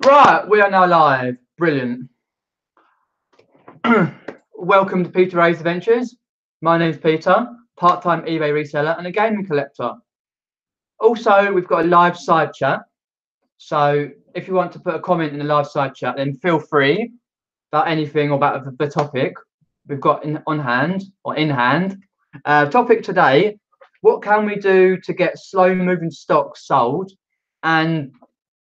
Right, we are now live. Brilliant. Welcome to Peter A's Adventures. My name's Peter, part-time eBay reseller and a gaming collector. Also, we've got a live side chat. So if you want to put a comment in the live side chat, then feel free about anything or about the topic we've got in hand. Topic today, what can we do to get slow-moving stock sold? And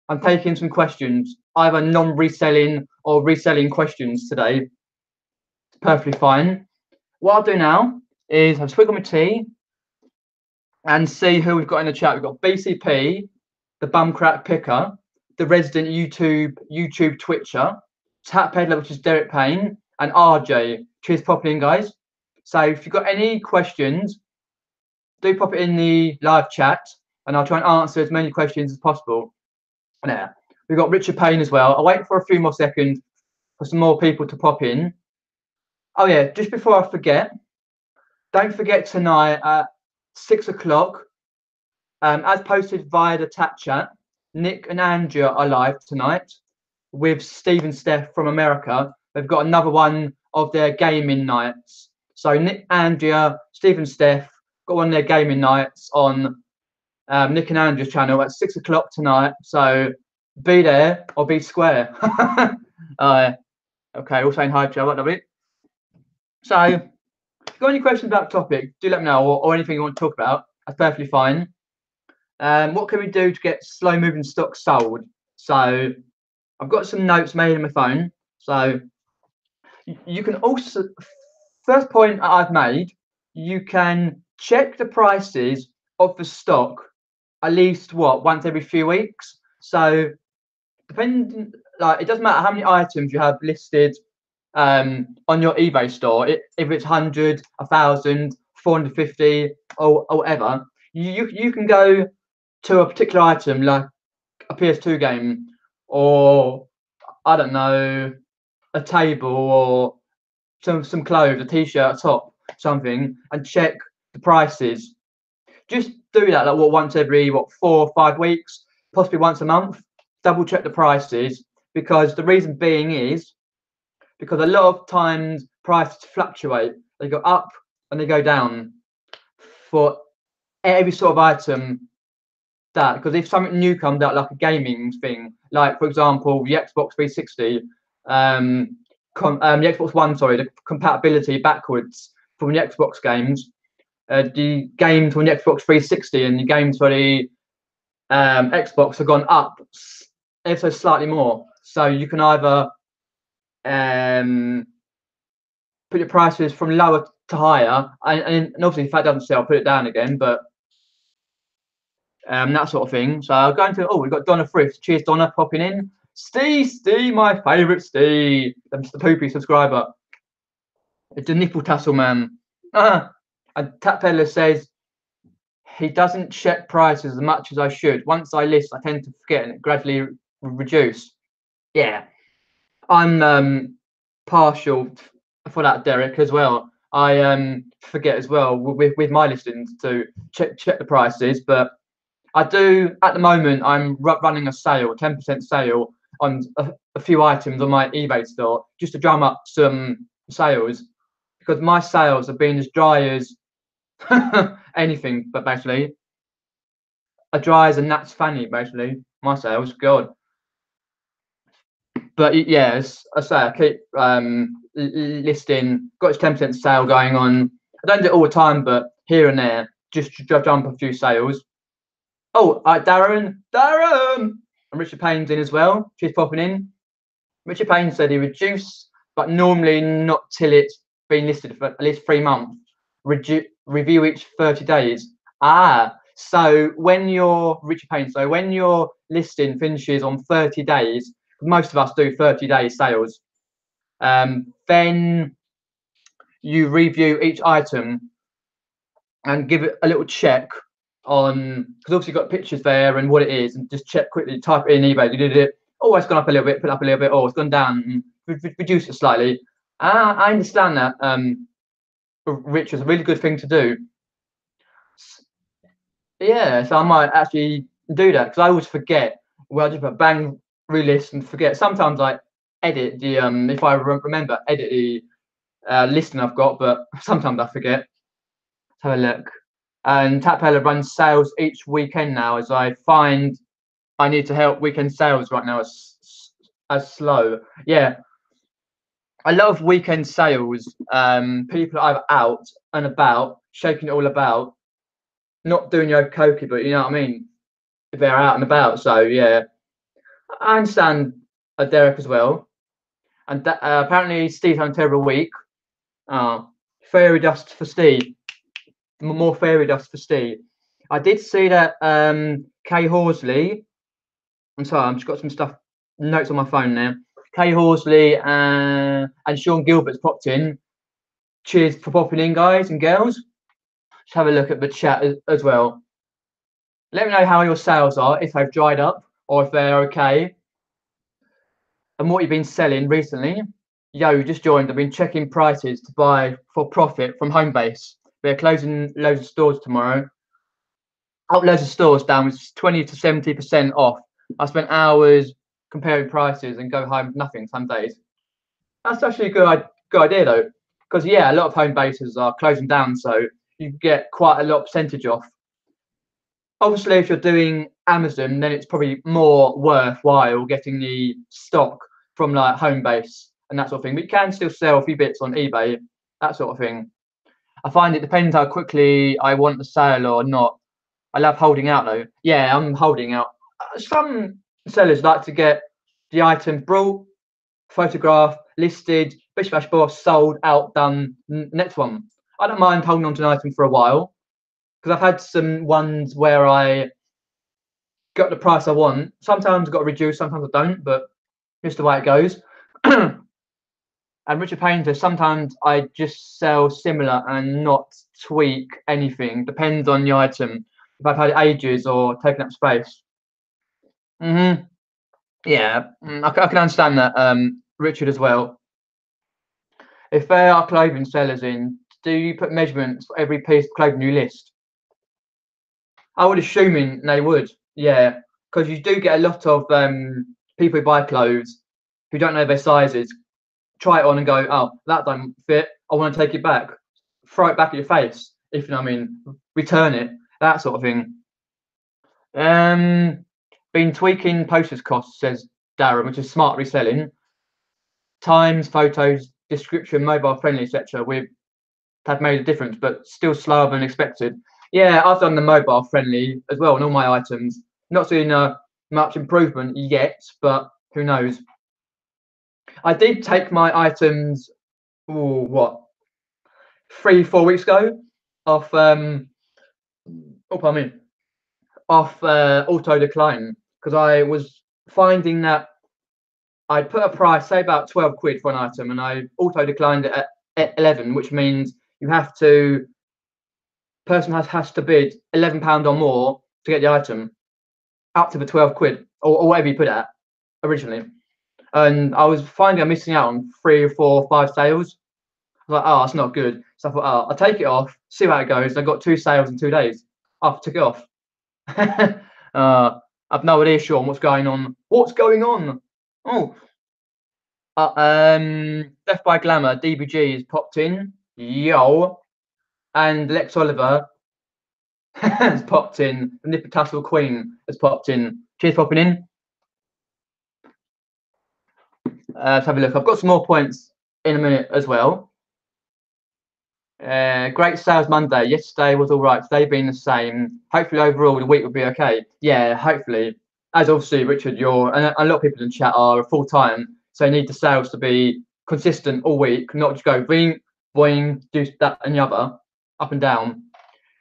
I'm taking some questions, either non-reselling or reselling questions today. It's perfectly fine. What I'll do now is I'll swig on my tea and see who we've got in the chat. We've got BCP, the Bumcrack Picker, the resident YouTube Twitcher, Tap Peddler, which is Derek Payne, and RJ. Cheers, popping in, guys. So if you've got any questions, do pop it in the live chat, and I'll try and answer as many questions as possible. There. We've got Richard Payne as well. I'll wait for a few more seconds for some more people to pop in. Oh yeah, just before I forget, don't forget tonight at 6 o'clock, as posted via the chat, Nick and Andrea are live tonight with Steve and Steph from America. They've got another one of their gaming nights. So Nick, Andrea, Steve and Steph got one of their gaming nights on Nick and Andrew's channel at 6 o'clock tonight. So be there or be square. Okay, all saying hi to you. I love it. So if you've got any questions about the topic, do let me know, or anything you want to talk about. That's perfectly fine. What can we do to get slow moving stock sold? So I've got some notes made on my phone. So you can also, first point I've made, you can check the prices of the stock at least once every few weeks. So depending, like, it doesn't matter how many items you have listed on your eBay store, if it's 100, 1,000, 450 or whatever, you can go to a particular item like a PS2 game, or I don't know, a table, or some clothes, a t-shirt, a top, something, and check the prices. Just do that like once every 4 or 5 weeks, possibly once a month. Double check the prices, because the reason being is because a lot of times prices fluctuate. They go up and they go down for every sort of item. That because if something new comes out, like a gaming thing, like for example the Xbox 360, the Xbox One, sorry, the compatibility backwards from the Xbox games, the games from the Xbox 360 and the games for the Xbox have gone up ever so slightly more. So you can either put your prices from lower to higher, and obviously if that doesn't sell, put it down again, but that sort of thing. So I'm going to, we've got Donna Thrift. Cheers, Donna, popping in. Steve, my favourite Steve, the Poopy subscriber. It's a nipple tussle man. And Tap Peddler says he doesn't check prices as much as I should. Once I list, I tend to forget and it gradually reduce. Yeah, I'm partial for that, Derek, as well. I forget as well with my listings to check the prices, but I do at the moment. I'm running a sale, 10% sale on a few items on my eBay store, just to drum up some sales, because my sales have been as dry as anything, but basically as dry as a gnat's fanny. Basically, my sales, God. But yeah, as I say, I keep listing. Got this 10% sale going on. I don't do it all the time, but here and there, just to jump a few sales. Oh, Darren, and Richard Payne's in as well. She's popping in. Richard Payne said he reduced, but normally not till it's been listed for at least 3 months. Review each 30 days. So when your Richard Payne, so when your listing finishes on 30 days, most of us do 30-day sales. Then you review each item and give it a little check on, because obviously you've got pictures there and what it is, and just check quickly, type it in eBay. You did it. Oh, it's gone up a little bit, put it up a little bit. Oh, it's gone down, reduce it slightly. I understand that. Rich, is a really good thing to do. Yeah, so I might actually do that, because I always forget. Well, I just put bang, relist and forget. Sometimes I edit the if I remember, edit the listing I've got, but sometimes I forget. Let's have a look. And Tapella runs sales each weekend now, as I find I need to help weekend sales right now as slow. Yeah, I love weekend sales. People are either out and about, shaking it all about, not doing your cokey, but you know what I mean. If they're out and about, so yeah, I understand Derek as well. And apparently Steve's having a terrible week. Uh, fairy dust for Steve. More fairy dust for Steve. I did see that Kay Horsley. I'm sorry, I've just got some stuff notes on my phone now. Kay Horsley and Sean Gilbert's popped in. Cheers for popping in, guys and girls. Let's have a look at the chat as well. Let me know how your sales are, if they've dried up or if they're okay, and what you've been selling recently. Yo, you just joined. I've been checking prices to buy for profit from Homebase. They're closing loads of stores tomorrow. Out loads of stores down with 20 to 70% off. I spent hours comparing prices and go home with nothing some days. That's actually a good idea though, because yeah, a lot of home bases are closing down, so you get quite a lot of percentage off. Obviously, if you're doing Amazon, then it's probably more worthwhile getting the stock from like Homebase and that sort of thing. But you can still sell a few bits on eBay, that sort of thing. I find it depends how quickly I want the sale or not. I love holding out though. Yeah, I'm holding out. Some sellers like to get the item brought, photographed, listed, bish bash boss, sold, out, done, next one. I don't mind holding on to an item for a while because I've had some ones where I got the price I want. Sometimes I've got to reduce, sometimes I don't, but just the way it goes. And Richard Painter, sometimes I just sell similar and not tweak anything. Depends on the item. If I've had it ages or taken up space. Yeah, I can understand that, Richard, as well. If there are clothing sellers in, do you put measurements for every piece of clothing you list? I would assuming they would, yeah, because you do get a lot of people who buy clothes who don't know their sizes, try it on and go, oh, that don't fit. I want to take it back. Throw it back at your face, if you know what I mean. Return it, that sort of thing. Been tweaking postage costs, says Darren, which is smart reselling. Times, photos, description, mobile friendly, etc. We've have made a difference, but still slower than expected. Yeah, I've done the mobile friendly as well on all my items. Not seeing much improvement yet, but who knows? I did take my items, what, 3-4 weeks ago off off auto decline, because I was finding that I put a price, say about 12 quid for an item, and I auto declined it at 11, which means you have to person has to bid £11 or more to get the item, up to the 12 quid or whatever you put it at originally. And I was finding I'm missing out on 3 or 4 or 5 sales. I was like, oh, that's not good. So I thought, oh, I'll take it off, see how it goes. I got 2 sales in 2 days. I took it off. I've no idea, Sean, what's going on. What's going on? Oh, Death by Glamour, DBG has popped in. Yo. And Lex Oliver has popped in. The Nipper Tassel Queen has popped in. Cheers for popping in. Let's have a look. I've got some more points in a minute as well. Great sales Monday. Yesterday was all right. Today being the same. Hopefully overall the week will be okay. Yeah, hopefully. As obviously, Richard, you're and a lot of people in chat are full time, so you need the sales to be consistent all week, not just go boing, boing, do that and the other, up and down.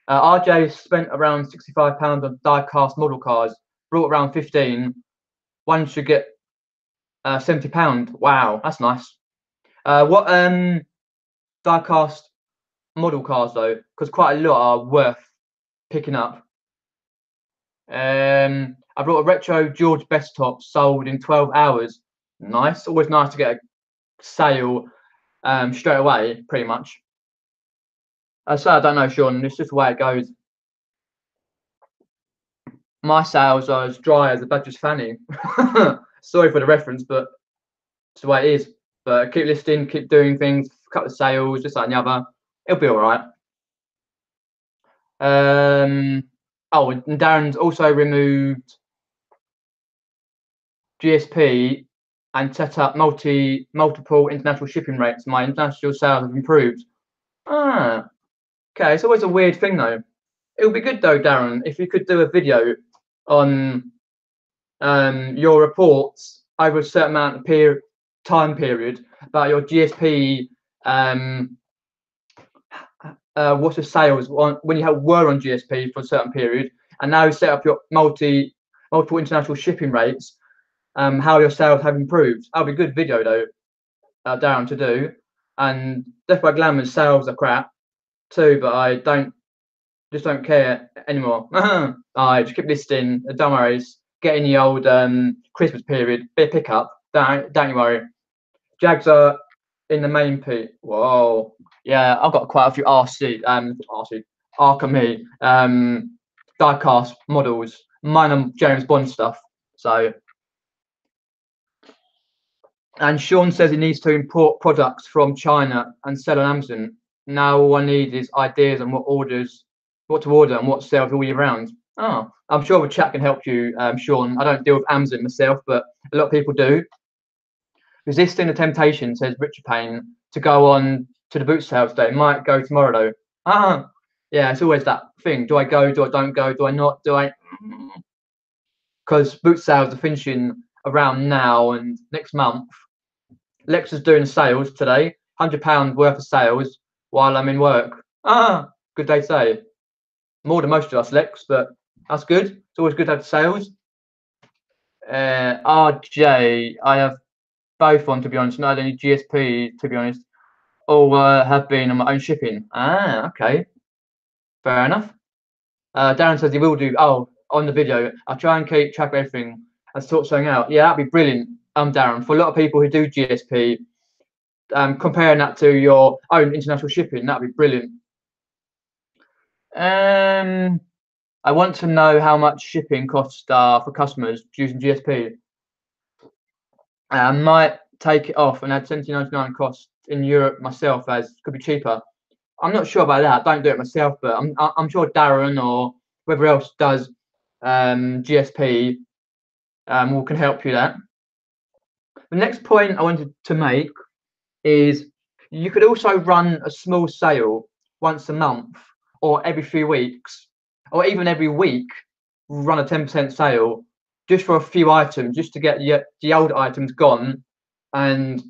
RJ spent around £65 on die-cast model cars, brought around 15. One should get £70. Wow, that's nice. What die-cast model cars though? Because quite a lot are worth picking up. I brought a retro George Best top, sold in 12 hours. Nice. Always nice to get a sale straight away, pretty much. So I don't know, Sean. It's just the way it goes. My sales are as dry as a Badger's fanny. Sorry for the reference, but it's the way it is. But keep listing, keep doing things, a couple of sales, just like the other. It'll be all right. Oh, and Darren's also removed GSP and set up multiple international shipping rates. My international sales have improved. Ah, okay. It's always a weird thing though. It would be good though, Darren, if you could do a video on your reports over a certain amount of time period about your GSP. What's the sales when you were on GSP for a certain period, and now you set up your multiple international shipping rates. How your sales have improved. That'll be a good video though, Darren, to do. And Death by Glamour's sales are crap too, but I just don't care anymore. I just keep listing. Don't worry, it's getting the old Christmas period. Bit of pickup. Don't you worry. Jags are in the main pit. Whoa. Yeah, I've got quite a few Arkham diecast models. Mine are James Bond stuff. So. And Sean says he needs to import products from China and sell on Amazon. Now all I need is ideas on what to order and what sells all year round. Oh, I'm sure the chat can help you, Sean. I don't deal with Amazon myself, but a lot of people do. Resisting the temptation, says Richard Payne, to go on to the boot sales day. Might go tomorrow though. Yeah, it's always that thing. Do I go? Do I don't go? Do I not? Do I? Because boot sales are finishing around now and next month. Lex is doing sales today, £100 worth of sales while I'm in work. Good day today. More than most of us, Lex, but that's good. It's always good to have sales. RJ, I have both on, to be honest, not only GSP, to be honest. All have been on my own shipping. Okay. Fair enough. Darren says he will do. Oh, on the video, I'll try and keep track of everything and sort something out. Yeah, that'd be brilliant. Darren, for a lot of people who do GSP, comparing that to your own international shipping, that'd be brilliant. I want to know how much shipping costs are for customers using GSP. I might take it off and add $17.99 cost in Europe myself, as could be cheaper. I'm not sure about that. Don't do it myself, but I'm sure Darren or whoever else does GSP can help you that. The next point I wanted to make is you could also run a small sale once a month or every few weeks or even every week, run a 10% sale just for a few items, just to get the old items gone and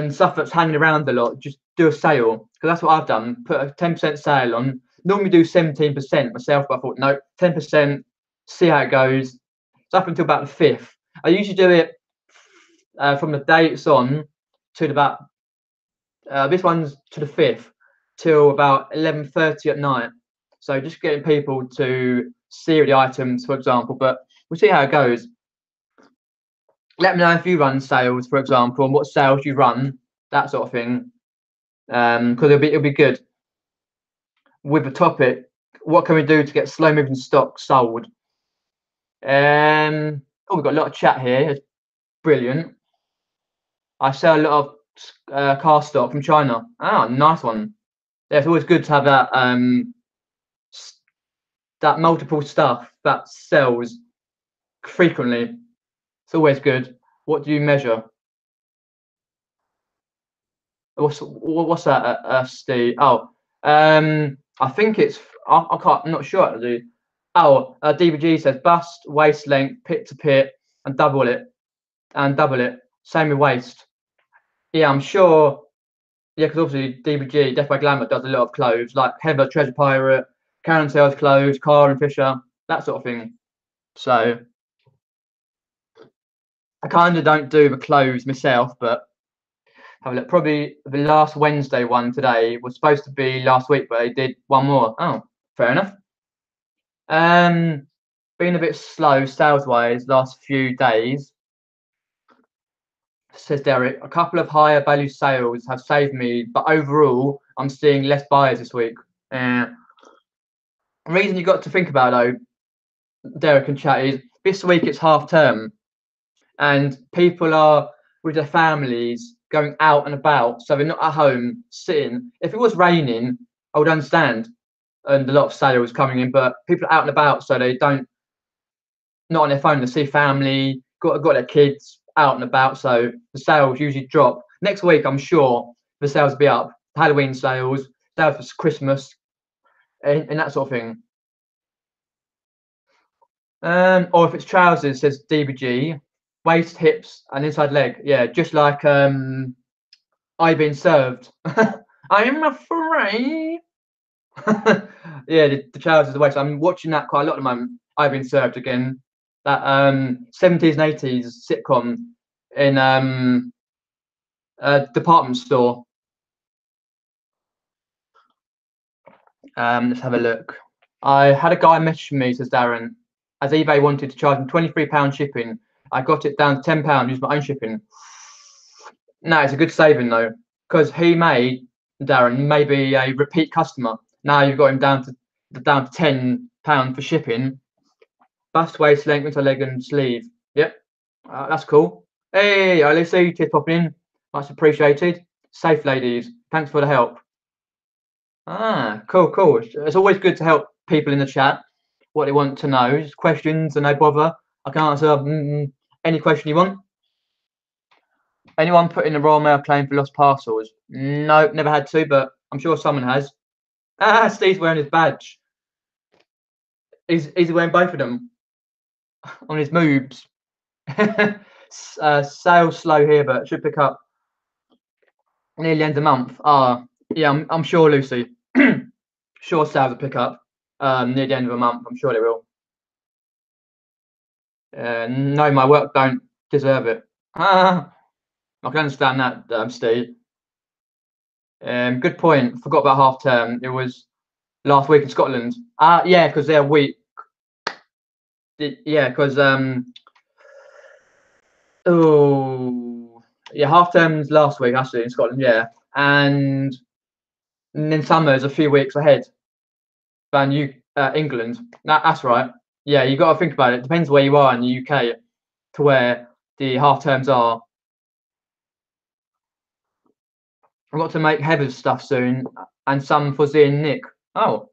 stuff that's hanging around a lot. Just do a sale, because that's what I've done. Put a 10% sale on. Normally do 17% myself, but I thought no, 10%. See how it goes. It's up until about the 5th. I usually do it from the day it's on to about this one's to the 5th till about 11:30 at night. So just getting people to see the items, for example. But we'll see how it goes. Let me know if you run sales, for example, and what sales you run, that sort of thing. Because it'll be good. With the topic, what can we do to get slow moving stock sold? Oh, we've got a lot of chat here. It's brilliant. I sell a lot of car stock from China. Nice one. Yeah, it's always good to have that that multiple stuff that sells frequently. It's always good. What do you measure? What's that, Steve? Oh, I think it's I can't. I'm not sure actually. Oh, DVG says bust, waist length, pit to pit, and double it, Same with waist. Yeah, I'm sure. Yeah, because obviously DVG, Death by Glamour, does a lot of clothes like Heather, Treasure Pirate, Karen sells clothes, Cara and Fisher, that sort of thing. So I kind of don't do the clothes myself, but have a look. Probably the last Wednesday one today was supposed to be last week, but they did one more. Oh, fair enough. Been a bit slow sales wise last few days, says Derek. A couple of higher value sales have saved me, but overall I'm seeing less buyers this week. Reason you got to think about though, Derek and chat, is this week it's half term. and people are with their families going out and about, so they're not at home sitting. If it was raining, I would understand, and a lot of sales coming in, but people are out and about, so they don't not on their phone. They see family, got their kids out and about, so the sales usually drop. Next week, I'm sure the sales will be up. Halloween sales, sales for Christmas, and that sort of thing. Or if it's trousers, it says DBG, waist, hips, and inside leg. Yeah, just like I been served. I am afraid. Yeah, the trousers, the waist. I'm watching that quite a lot at the moment. I've been served again. That 70s and 80s sitcom in a department store. Let's have a look. I had a guy message me, says Darren, as eBay wanted to charge him £23 shipping. I got it down to £10, used my own shipping. No, it's a good saving though, because he made Darren maybe a repeat customer. Now you've got him down to £10 for shipping. Bust, waist, length, into leg and sleeve. Yep, that's cool. Hey, Lucy, cheers popping in. Much appreciated. Safe, ladies. Thanks for the help. Ah, cool. It's always good to help people in the chat. What they want to know, just questions, and no bother. I can answer any question you want. Anyone put in a Royal Mail claim for lost parcels? No, never had to, but I'm sure someone has. Ah, Steve's wearing his badge. He's wearing both of them on his moves. Sales slow here, but should pick up near the end of the month. Yeah, I'm sure, Lucy. Sure, sales will pick up near the end of the month. I'm sure they will. No, my work don't deserve it. I can understand that, Steve. Good point. Forgot about half term. It was last week in Scotland. Yeah, because they're weak. Yeah, because oh yeah, half term's last week actually in Scotland. Yeah, and then summer's a few weeks ahead than England. That's right. Yeah, you got to think about it. Depends where you are in the UK to where the half terms are. I've got to make Heather's stuff soon, and some for Z and Nick. Oh,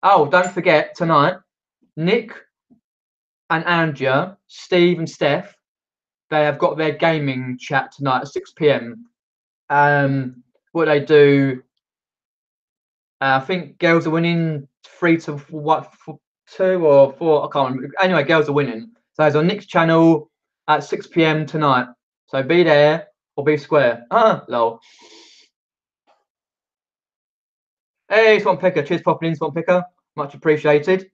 don't forget tonight, Nick and Andrea, Steve and Steph, they have got their gaming chat tonight at 6 p.m. What they do, I think girls are winning 3-2 or 4. I can't remember. Anyway, girls are winning. So it's on Nick's channel at 6 p.m. tonight. So be there or be square. Lol. Hey, Swamp Picker. Cheers, popping in, Swamp Picker. Much appreciated.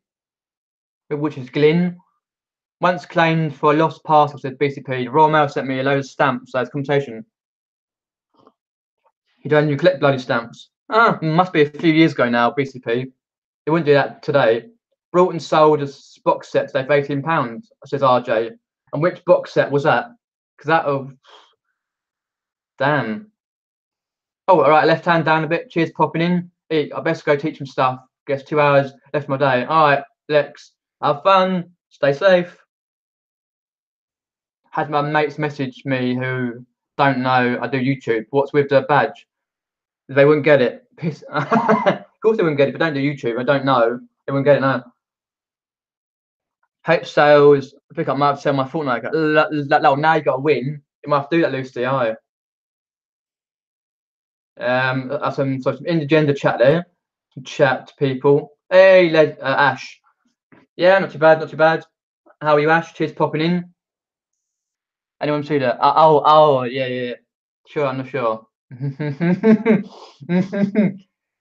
Which is Glyn. Once claimed for a lost parcel, said BCP. The Royal Mail sent me a load of stamps as compensation. You don't even collect bloody stamps. Must be a few years ago now, BCP. They wouldn't do that today. Brought and sold as box sets, they've £18, says RJ. And which box set was that? Because that of damn. Oh, all right, left hand down a bit. Cheers, popping in. Hey, I best go teach some stuff. Guess 2 hours left my day. All right, Lex, have fun. Stay safe. Had my mates message me who don't know I do YouTube. What's with the badge? They wouldn't get it. Piss. Of course they wouldn't get it. If I don't do YouTube, I don't know. They wouldn't get it now. Hope sales. I think I might have to sell my Fortnite. Now you got to win. You might have to do that, Lucy. Aye. Some in the gender chat there. Chat to people. Hey, Ash. Yeah, not too bad. How are you, Ash? Cheers, popping in. Anyone see that? Yeah. Sure, I'm not sure.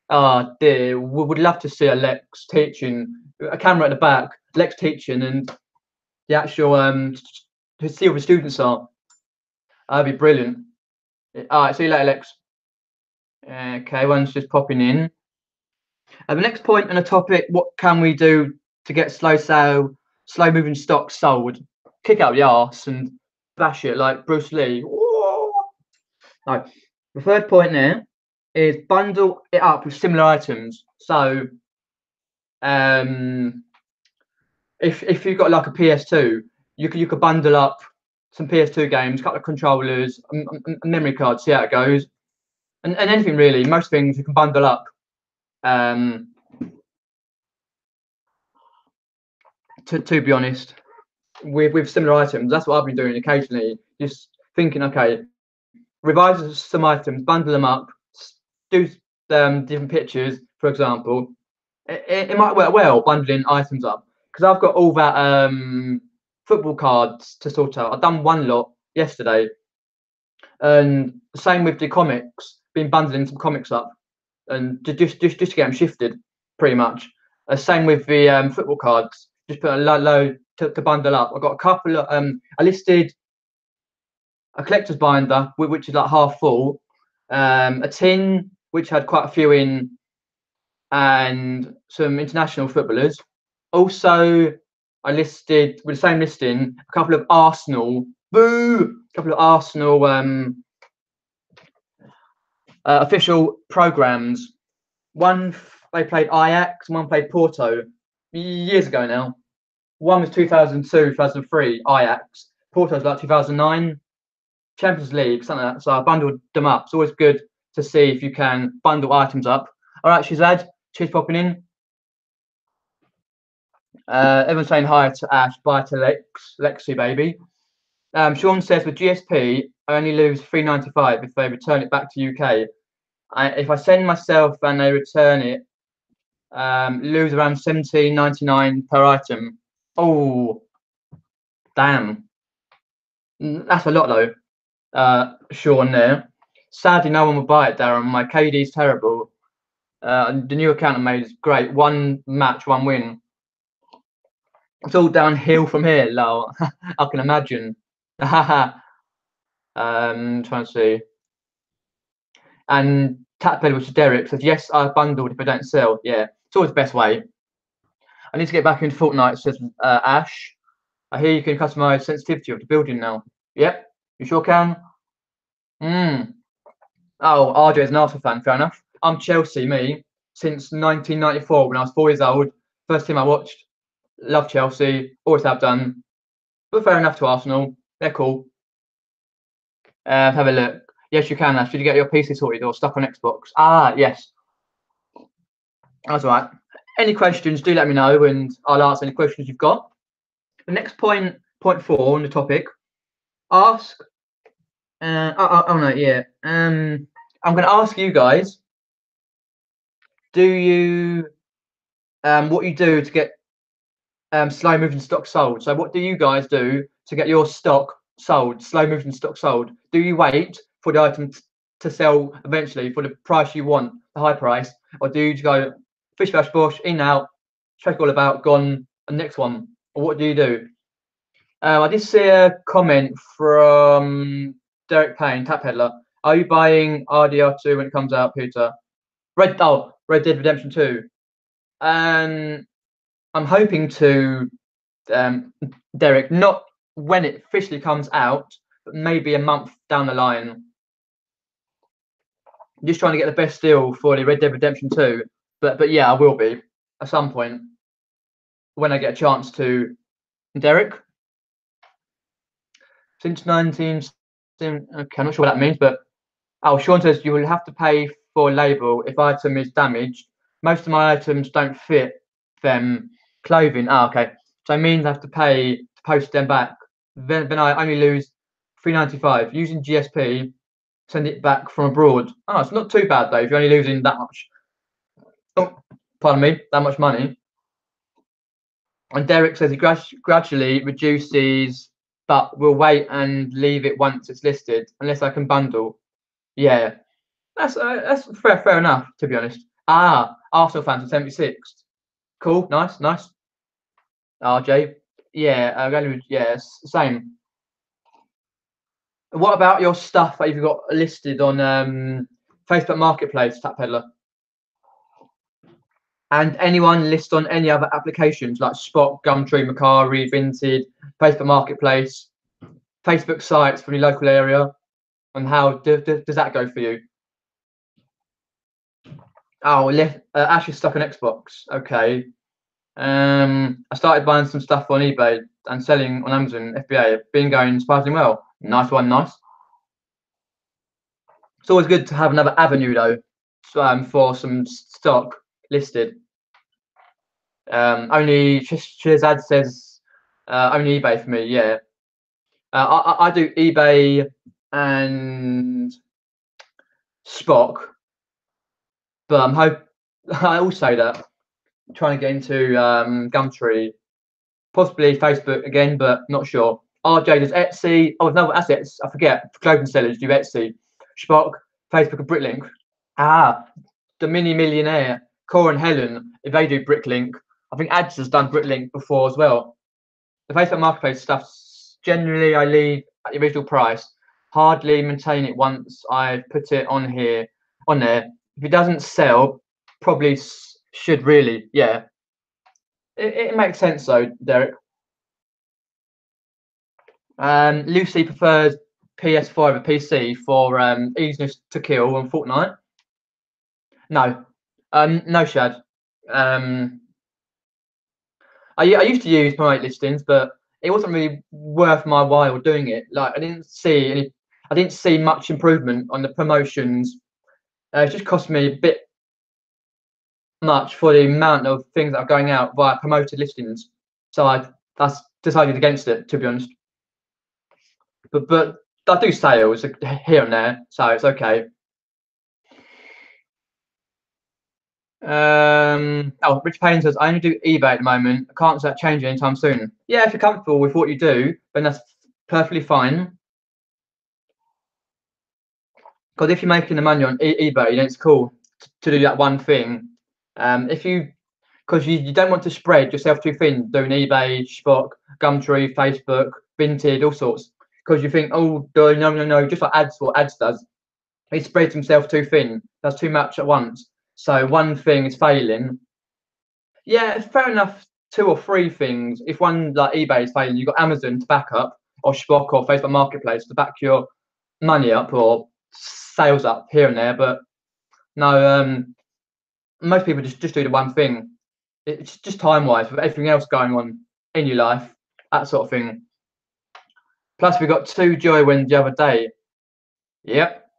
Oh dear, we would love to see a Lex teaching, a camera at the back, Lex teaching, and the actual to see what the students are. That'd be brilliant. All right, see you later, Lex. Okay, one's just popping in. The next point on the topic: what can we do to get slow moving stock sold? Kick out the arse and bash it like Bruce Lee. Right. The third point there is bundle it up with similar items. So if you've got like a PS2, you could bundle up some PS2 games, a couple of controllers, a memory card, see how it goes, and anything really. Most things you can bundle up. To be honest, with similar items, that's what I've been doing occasionally. Just thinking, okay, revise some items, bundle them up, do different pictures, for example. It might work well bundling items up because I've got all that football cards to sort out. I've done one lot yesterday, and same with the comics. Been bundling some comics up, and just to get them shifted, pretty much. Same with the football cards. Just put a load to bundle up. I've got a couple of I listed a collector's binder which is like half full, a tin which had quite a few in, and some international footballers. Also, I listed with the same listing a couple of Arsenal, official programs. One they played Ajax, one played Porto years ago now. One was 2002, 2003 Ajax. Porto's like 2009 Champions League, something like that. So I bundled them up. It's always good to see if you can bundle items up. All right, Shazad, cheers popping in. Everyone's saying hi to Ash, bye to Lexi baby. Sean says with GSP, I only lose $3.95 if they return it back to UK. If I send myself and they return it, lose around $17.99 per item. Oh, damn. That's a lot though, Sean there. Sadly, no one will buy it, Darren. My KD's terrible. The new account I made is great. One match, one win. It's all downhill from here, lol. I can imagine. Trying to see. And Tapbed, which is Derek, says, yes, I bundled if I don't sell. Yeah, it's always the best way. I need to get back into Fortnite, says Ash. I hear you can customize sensitivity of the building now. Yep, you sure can. Oh, RJ is an Arsenal fan, fair enough. I'm Chelsea, me, since 1994 when I was 4 years old. First team I watched. Love Chelsea, always have done. But fair enough to Arsenal. They're cool. Have a look. Yes, you can, Ash. Did you get your PC sorted or stuck on Xbox? Ah, yes. That's all right. Any questions, do let me know and I'll answer any questions you've got. The next point 4 on the topic. Ask. Yeah. I'm going to ask you guys, do you, what you do to get slow moving stock sold? So what do you guys do to get your stock sold, slow moving stock sold? Do you wait for the item to sell eventually for the price you want, the high price, or do you go fish bash bush, in out, check all about, gone, and next one? Or what do you do? I did see a comment from Derek Payne, Tap Peddler. Are you buying RDR2 when it comes out, Peter? Red Dead Redemption 2. I'm hoping to, Derek, not when it officially comes out, but maybe a month down the line. Just trying to get the best deal for the Red Dead Redemption 2. But yeah, I will be at some point when I get a chance to. Derek? Since 19... Okay, I'm not sure what that means, but Sean says you will have to pay for label if item is damaged. Most of my items don't fit them clothing. Okay. So it means I have to pay to post them back. Then I only lose $3.95 using GSP. Send it back from abroad. Oh, it's not too bad though if you're only losing that much. Oh, pardon me, that much money. And Derek says he gradually reduces, but we'll wait and leave it once it's listed, unless I can bundle. Yeah, that's fair enough, to be honest. Arsenal fans at 76. Cool, nice. RJ, yeah, same. What about your stuff that you've got listed on Facebook Marketplace, Tap Peddler? And anyone list on any other applications like Spot, Gumtree, Mercari, Vinted, Facebook Marketplace, Facebook sites for your local area? And how does that go for you? Ash is stuck on Xbox. Okay. I started buying some stuff on eBay and selling on Amazon FBA. Been going surprisingly well. Nice one, nice. It's always good to have another avenue though, for some stock listed. Only Shazad says only eBay for me. Yeah, I do eBay and Spock, but I also that trying to get into Gumtree, possibly Facebook again, but not sure. RJ does Etsy. Oh, no, assets. I forget. Clothing sellers do Etsy. Spock, Facebook, and Bricklink. Ah, the mini millionaire, Cora and Helen, if they do Bricklink. I think Ads has done Bricklink before as well. The Facebook Marketplace stuff, generally I leave at the original price. Hardly maintain it once I put it on there. If it doesn't sell, probably should really, yeah. It makes sense though, Derek. Lucy prefers PS5 or PC for easiness to kill on Fortnite. No, no, Shad. Um, I used to use promote listings, but it wasn't really worth my while doing it. Like I didn't see much improvement on the promotions. It just cost me a bit much for the amount of things that are going out via promoted listings. So that's decided against it, to be honest. But I do sales here and there, so it's okay. Rich Payne says, I only do eBay at the moment. I can't see that changing anytime soon. Yeah, if you're comfortable with what you do, then that's perfectly fine. Because if you're making the money on eBay, then it's cool to do that one thing. Because you don't want to spread yourself too thin doing eBay, Spock, Gumtree, Facebook, Vinted, all sorts. Because you think, oh, no, just like what ads does. He spreads himself too thin, does too much at once. So one thing is failing. Yeah, fair enough. Two or three things. If one like eBay is failing, you've got Amazon to back up, or Spock or Facebook Marketplace to back your money up or sales up here and there. But no, most people just do the one thing. It's just time wise with everything else going on in your life, that sort of thing. Plus, we got two joy wins the other day. Yep,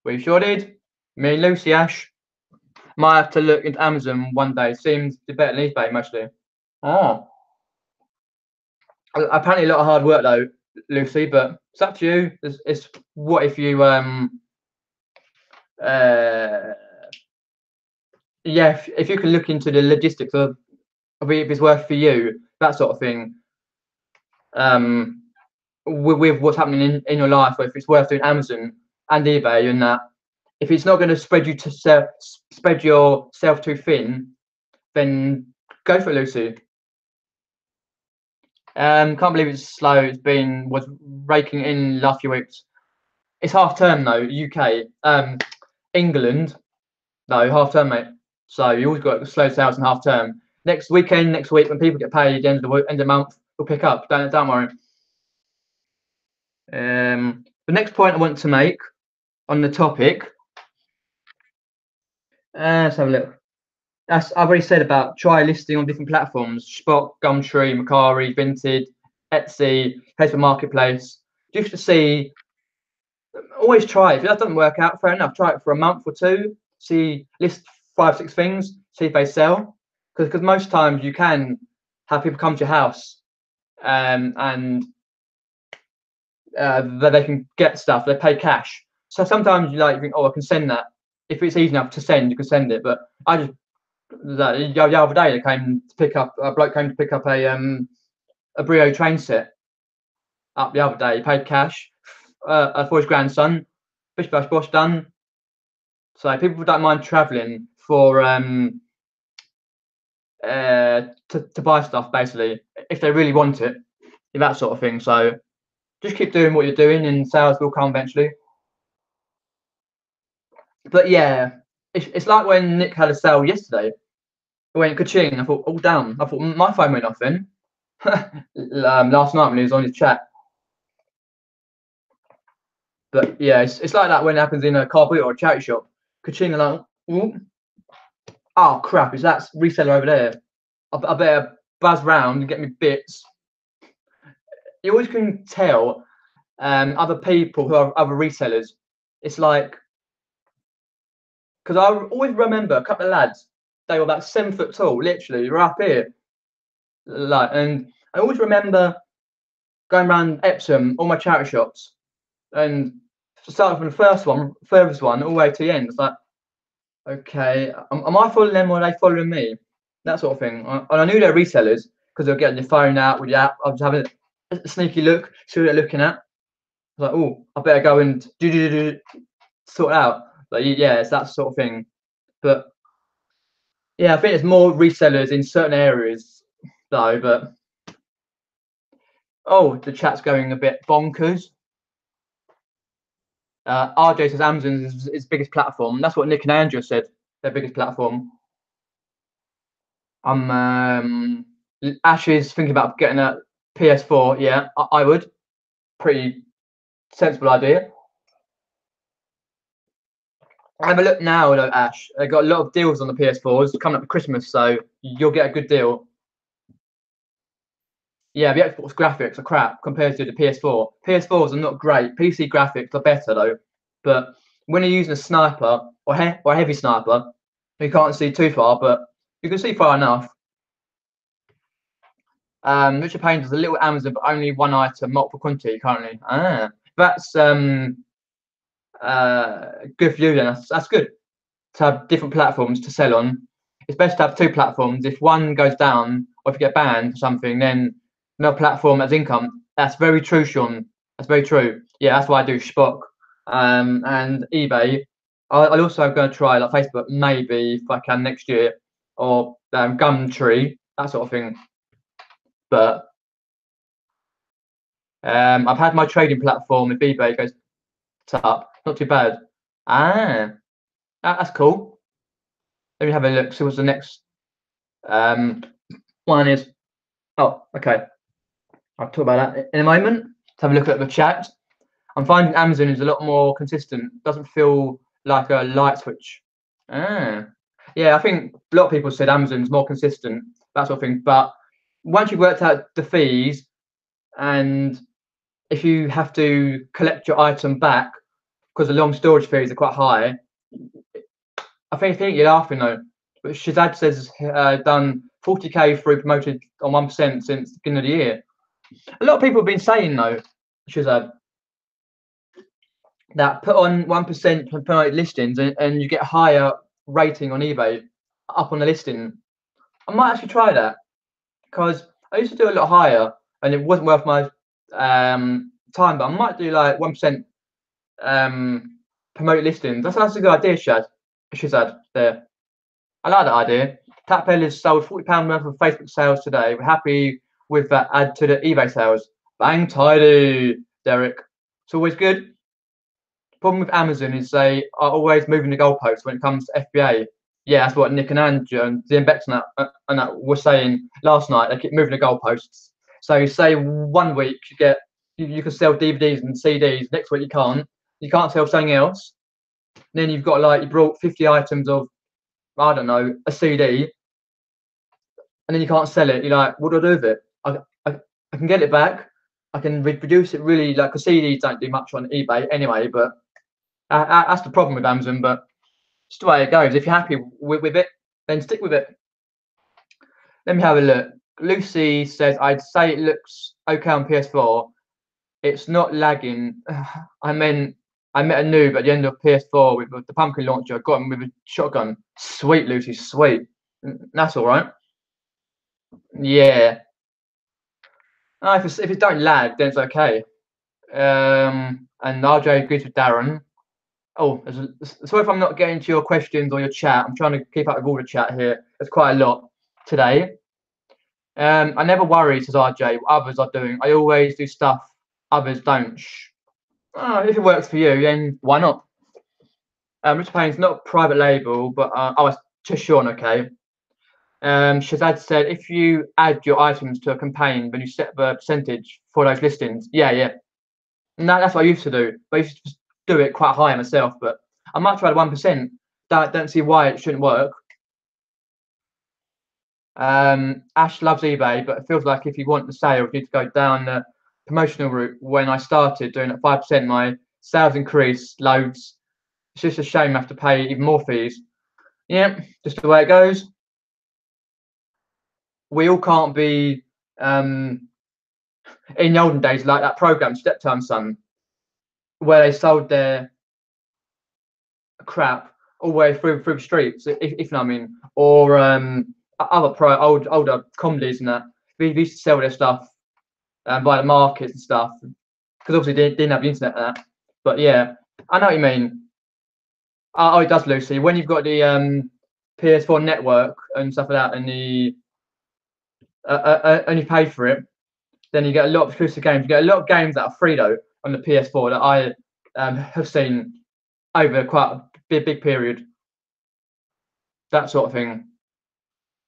we sure did. Me and Lucy Ash might have to look into Amazon one day. Seems better than eBay mostly. Oh, apparently a lot of hard work though, Lucy. But it's up to you. It's what if you uh yeah, if you can look into the logistics of if it's worth for you, that sort of thing. With what's happening in your life, or if it's worth doing Amazon and eBay and that. If it's not going to spread yourself too thin, then go for it, Lucy. Can't believe it's slow. Was raking in last few weeks. It's half term though, UK. England, no, half term, mate. So you always got slow sales in half term. Next week, when people get paid at the end of the month, we'll pick up. Don't worry. The next point I want to make on the topic. Let's have a look. I've already said about try listing on different platforms: Spot, Gumtree, Macari, Vinted, Etsy, Facebook Marketplace, just to see. Always try it. If that doesn't work out, fair enough. Try it for a month or two. List 5, 6 things. See if they sell. Because most times you can have people come to your house, and they can get stuff. They pay cash. So sometimes you think, oh, I can send that. If it's easy enough to send, you can send it. But I just the other day a bloke came to pick up a Brio train set up the other day. He paid cash for his grandson. Bish bash bosh done. So people don't mind travelling for to buy stuff basically if they really want it, that sort of thing. So just keep doing what you're doing, and sales will come eventually. But yeah, it's like when Nick had a sale yesterday. It went ka-ching. I thought, oh damn! I thought my phone went off then. Last night when he was on his chat. But yeah, it's like that when it happens in a car boot or a charity shop. Ka-ching, like, ooh. Oh crap! Is that reseller over there? I better buzz round and get me bits. You always can tell other people who are other resellers. It's like, because I always remember a couple of lads, they were about 7 foot tall, literally, they were up here. Like, and I always remember going around Epsom, all my charity shops, and starting from the furthest one, all the way to the end. It's like, okay, am I following them or are they following me? That sort of thing. And I knew they were resellers because they were getting their phone out with the app. I was having a sneaky look, see what they're looking at. I was like, oh, I better go and sort it out. Like, yeah, it's that sort of thing. But yeah, I think there's more resellers in certain areas though. But oh, the chat's going a bit bonkers. RJ says Amazon is its biggest platform. That's what Nick and Andrew said. Their biggest platform. Ash is thinking about getting a PS4. Yeah, I would. Pretty sensible idea. Have a look now though, Ash. They got a lot of deals on the PS4s coming up for Christmas, so you'll get a good deal. Yeah, the Xbox graphics are crap compared to the PS4. PS4s are not great. PC graphics are better though. But when you're using a sniper or a heavy sniper, you can't see too far, but you can see far enough. Richard Payne does a little Amazon, but only one item, multiple quantity currently. That's good for you then. That's good to have different platforms to sell on. It's best to have two platforms. If one goes down or if you get banned or something, then no platform has income. That's very true, Sean. That's very true. Yeah, that's why I do Spock and eBay. I'll also going to try like Facebook maybe if I can next year, or Gumtree, that sort of thing. But I've had my trading platform with eBay goes up, not too bad. That's cool. Let me have a look. See what's the next one is. Oh, okay. I'll talk about that in a moment. Let's have a look at the chat. I'm finding Amazon is a lot more consistent. Doesn't feel like a light switch. Yeah, I think a lot of people said Amazon's more consistent, that sort of thing. But once you've worked out the fees, and if you have to collect your item back because the long storage fees are quite high, I think you're laughing though. But Shazad says done 40k through promoted on 1% since the beginning of the year. A lot of people have been saying though, Shazad, that put on 1% promoted listings and you get a higher rating on eBay up on the listing. I might actually try that because I used to do a lot higher and it wasn't worth my time, but I might do like 1% promoted listings. That's a good idea, Shazad there. I like that idea. Tapel has sold £40 worth of Facebook sales today. We're happy with that add to the eBay sales. Bang tidy, Derek. It's always good. Problem with Amazon is they are always moving the goalposts when it comes to FBA. Yeah, that's what Nick and Andrew and Ian Bex and that were saying last night. They keep moving the goalposts. So say 1 week you can sell DVDs and CDs. Next week you can't. You can't sell something else. Then you've got like you brought 50 items of I don't know a CD, and then you can't sell it. You're like, what do I do with it? I can get it back. I can reproduce it really like because CDs don't do much on eBay anyway, but that's the problem with Amazon. But it's the way it goes. If you're happy with it, then stick with it. Let me have a look. Lucy says, I'd say it looks okay on PS4. It's not lagging. I met a noob at the end of PS4 with the pumpkin launcher. Got him with a shotgun. Sweet, Lucy, sweet. That's all right. Yeah. If it don't lag, then it's okay. And RJ agrees with Darren. Oh, sorry if I'm not getting to your questions or your chat. I'm trying to keep up with all the chat here. There's quite a lot today. I never worry, says RJ, what others are doing. I always do stuff others don't. If it works for you, then why not? Rich Payne's not a private label, but it's just Sean, okay. Shazad said, if you add your items to a campaign, then you set the percentage for those listings. Yeah. No, that's what I used to do. But I used to do it quite high myself, but I might try the 1%. Don't see why it shouldn't work. Ash loves eBay, but it feels like if you want the sale, you need to go down the promotional route. When I started doing it 5%, my sales increased loads. It's just a shame I have to pay even more fees. Yeah, just the way it goes. We all can't be in the olden days like that program, Step Time Son, where they sold their crap all the way through the streets, if you know what I mean, or other older comedies and that. We used to sell their stuff by the markets and stuff, because obviously they didn't have the internet and that. But yeah, I know what you mean. Oh, it does, Lucy. When you've got the PS4 network and stuff like that, and the and you pay for it, then you get a lot of exclusive games. You get a lot of games that are free though on the PS4 that I have seen over quite a big period. That sort of thing.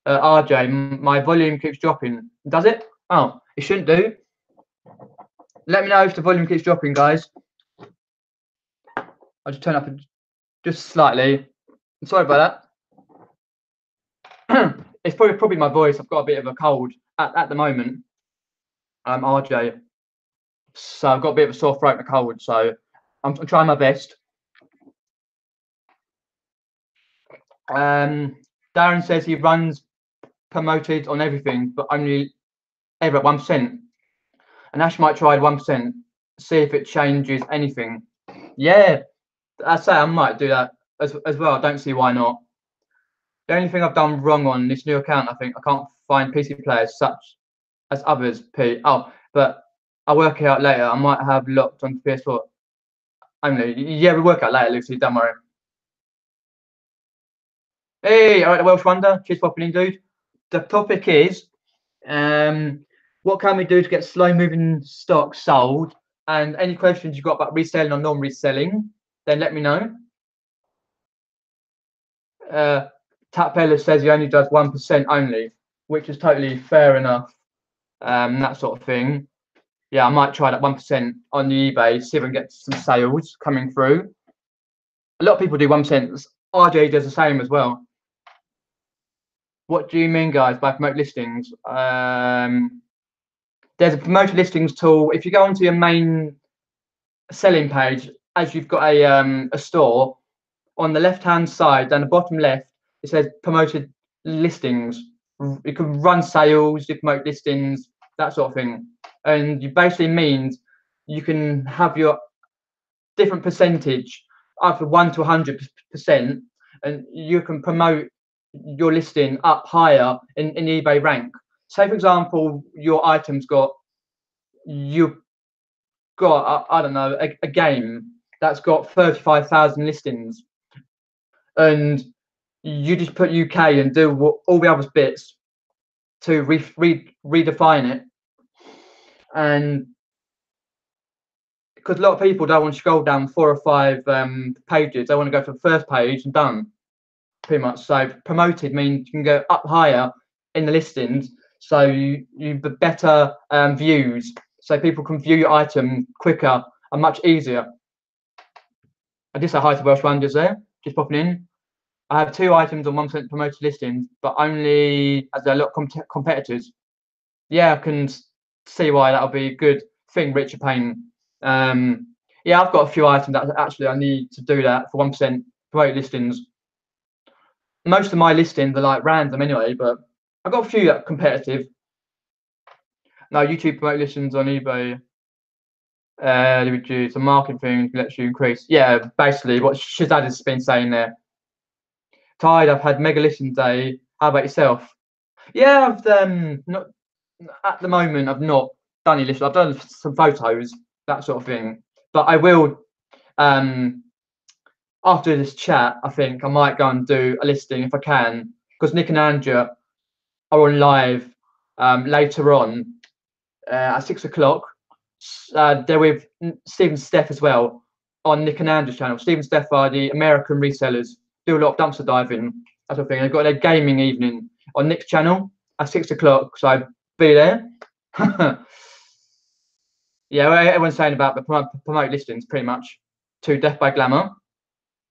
RJ, my volume keeps dropping. Does it? Oh, it shouldn't do. Let me know if the volume keeps dropping, guys. I'll just turn up just slightly. Sorry about that. It's probably my voice. I've got a bit of a cold at the moment. I'm RJ, so I've got a bit of a sore throat and a cold. So I'm trying my best. Darren says he runs promoted on everything, but only ever at 1%. And Ash might try 1%, see if it changes anything. Yeah, I say I might do that as well. I don't see why not. The only thing I've done wrong on this new account, I think, I can't find PC players such as others. Oh, but I'll work it out later. I might have locked on PS4 only. Yeah, we'll work out later, Lucy. Don't worry. Hey, all right, the Welsh Wonder. Cheers for popping in, dude. The topic is, what can we do to get slow-moving stock sold? And any questions you've got about reselling or non-reselling, then let me know. Tapella says he only does 1% only, which is totally fair enough. That sort of thing. Yeah, I might try that 1% on the eBay, see if I can get some sales coming through. A lot of people do 1%. RJ does the same as well. What do you mean, guys, by promote listings? There's a promote listings tool. If you go onto your main selling page, as you've got a store, on the left-hand side, down the bottom left, it says promoted listings. You can run sales, you promote listings, that sort of thing. And it basically means you can have your different percentage, either 1 to 100%, and you can promote your listing up higher in eBay rank. Say, for example, your item's you've got I don't know, a game that's got 35,000 listings, and you just put UK and do all the other bits to redefine it. And because a lot of people don't want to scroll down 4 or 5 pages, they want to go to the first page and done, pretty much. So promoted means you can go up higher in the listings, so you better views, so people can view your item quicker and much easier. I just say hi to Welsh Wonders there, just popping in. I have 2 items on 1% promoted listings, but only as there are a lot of competitors. Yeah, I can see why that'll be a good thing, Richard Payne. Yeah, I've got a few items that actually I need to do that for 1% promoted listings. Most of my listings are like random anyway, but I've got a few that are competitive. No, YouTube promote listings on eBay. Reduce the marketing thing lets you increase. Yeah, basically what Shazad has been saying there. Tired, I've had mega listing day. How about yourself? Yeah, I've not at the moment. I've not done any listings. I've done some photos, that sort of thing. But I will. After this chat, I think I might go and do a listing if I can, because Nick and Andrea are on live later on at 6 o'clock. They're with Steve and Steph as well on Nick and Andrew's channel. Steve and Steph are the American resellers, do a lot of dumpster diving, that sort of thing. They've got their gaming evening on Nick's channel at 6 o'clock, so I'll be there. Yeah, everyone's saying about the promote listings pretty much to Death by Glamour.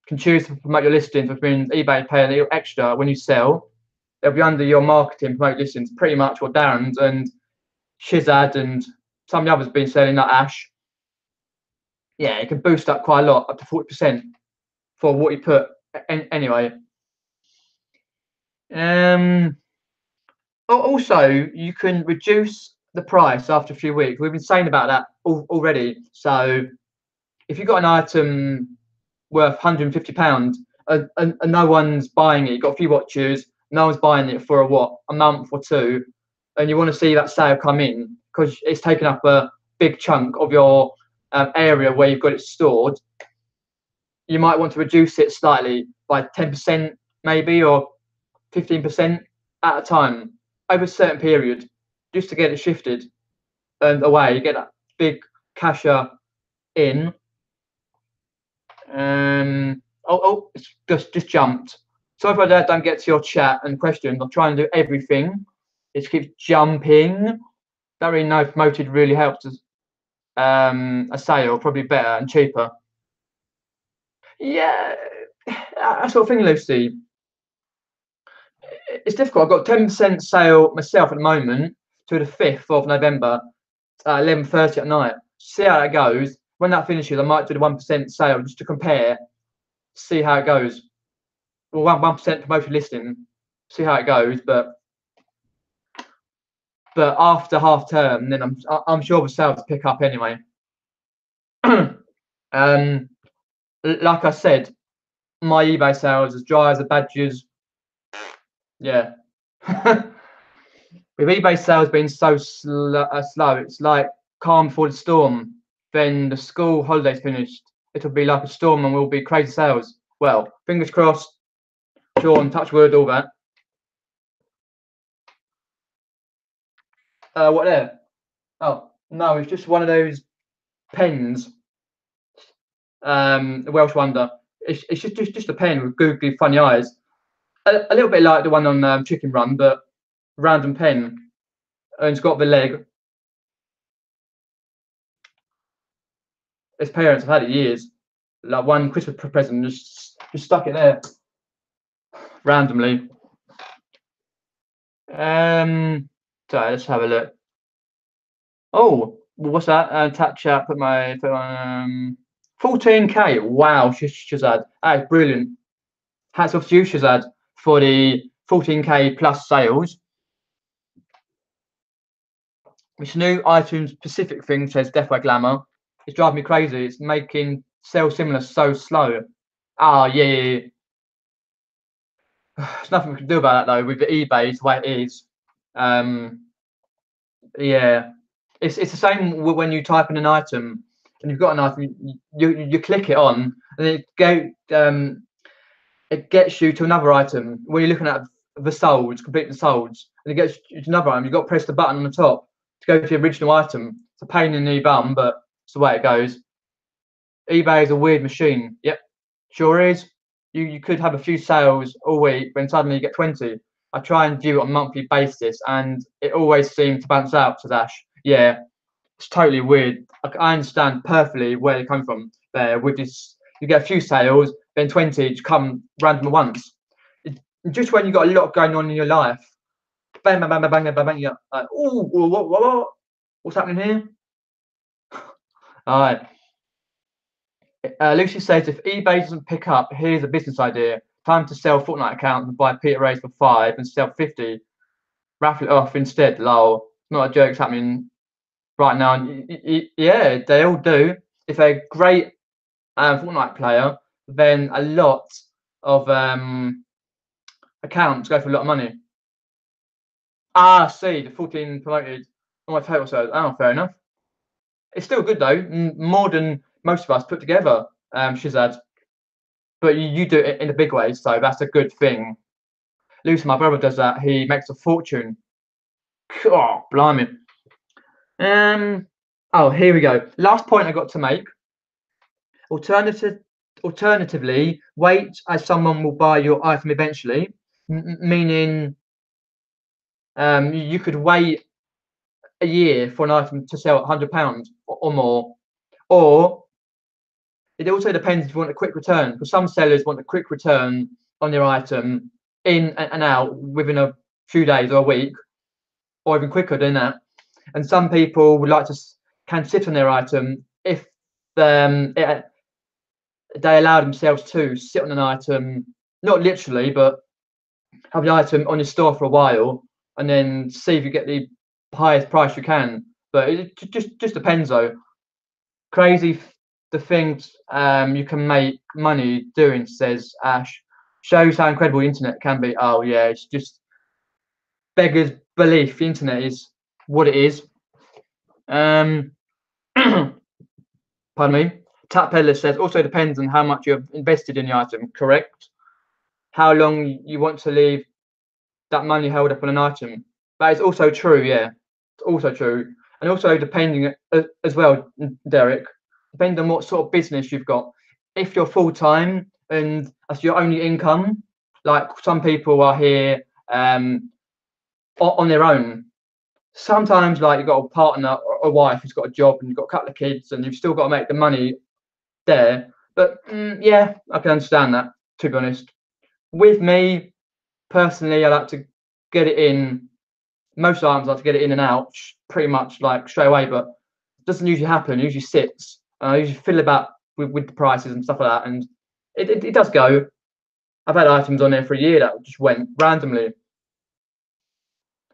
Can choose to promote your listings, which means eBay pay a little extra when you sell. it'll be under your marketing promote listings, pretty much what Darren's and Shizad and some of the others have been selling, like Ash. Yeah, it can boost up quite a lot, up to 40% for what you put. Anyway. Also, you can reduce the price after a few weeks. We've been saying about that already. So if you've got an item worth £150 and no one's buying it, you've got a few watches, no one's buying it for a month or two, and you want to see that sale come in because it's taken up a big chunk of your area where you've got it stored, you might want to reduce it slightly by 10% maybe, or 15% at a time over a certain period, just to get it shifted and away. You get that big casher in. It's just jumped. Sorry if I don't get to your chat and questions. I'm trying to do everything. It keeps jumping. Don't really know if promoted really helps us. A sale probably better and cheaper. Yeah, that sort of thing, Lucy. It's difficult. I've got 10% sale myself at the moment to the 5th of November, 11:30 at night. See how that goes. When that finishes, I might do the 1% sale just to compare, see how it goes. Well, 1% promoted listing, see how it goes. But after half term, then I'm sure the sales pick up anyway. Like I said, my eBay sales as dry as the badges. Yeah. With eBay sales being so slow, it's like calm before the storm. Then the school holidays finished. It'll be like a storm and we'll be crazy sales. Well, fingers crossed. Sean, touch wood, all that. What there? Oh, no, it's just one of those pens. The Welsh Wonder. It's just a pen with googly funny eyes. A little bit like the one on Chicken Run, but random pen. And it's got the leg. Its parents have had it years. Like one Christmas present, just stuck it there randomly. Sorry, let's have a look. Oh, what's that? Tap chat. Put on 14k. Wow, Shazad. That is brilliant. Hats off to you, Shazad, for the 14k plus sales. This new iTunes specific thing says Deathway Glamour. It's driving me crazy. It's making sales similar so slow. Ah, yeah. There's nothing we can do about that though. With the eBay, it's the way it is. Yeah, it's the same when you type in an item and you've got an item. You click it on and it gets you to another item. When you're looking at the solds, complete the solds, and it gets you to another item. You've got to press the button on the top to go to the original item. It's a pain in the bum, but it's the way it goes. eBay is a weird machine. Yep, sure is. You could have a few sales all week, when suddenly you get 20. I try and view it on a monthly basis, and it always seems to bounce out to Dash. Yeah, it's totally weird. I understand perfectly where they come from there. With this, you get a few sales, then 20 just come random at once. Just when you've got a lot going on in your life, bang, bang, bang, bang, bang, bang, bang, you're like, oh, what's happening here? All right. Lucy says, if eBay doesn't pick up, here's a business idea. Time to sell Fortnite accounts and buy Peter Ray's for 5 and sell 50. Raffle it off instead, lol. Not a joke, it's happening right now. Yeah, they all do. If they're a great Fortnite player, then a lot of accounts go for a lot of money. Ah, see, the 14 promoted on my total sales. Oh, fair enough. It's still good though, more than most of us put together, Shazad. But you do it in a big way, so that's a good thing. Lucy, my brother, does that. He makes a fortune. Oh, blimey. Oh, here we go. Last point I got to make. Alternatively, wait as someone will buy your item eventually, meaning you could wait a year for an item to sell at £100 or more, or it also depends if you want a quick return, because some sellers want a quick return on their item in and out within a few days or a week, or even quicker than that. And some people would like to can sit on their item if they allow themselves to sit on an item, not literally, but have the item on your store for a while and then see if you get the highest price you can. But it just depends though. Crazy the things you can make money doing, says Ash. Shows how incredible the internet can be. Oh yeah, it's just beggars belief. The internet is what it is. Pardon me. Tap Peddler says also depends on how much you've invested in the item. Correct. How long you want to leave that money held up on an item. That is also true. Yeah, it's also true, and also depending as well, Derek. Depending on what sort of business you've got. If you're full time and that's your only income, like some people are here on their own. Sometimes, like you've got a partner or a wife who's got a job and you've got a couple of kids and you've still got to make the money there. But yeah, I can understand that, to be honest. With me personally, I like to get it in. Most times, I like to get it in and out pretty much like straight away, but it doesn't usually happen. It usually sits. I usually fiddle about with the prices and stuff like that, and it does go. I've had items on there for a year that just went randomly.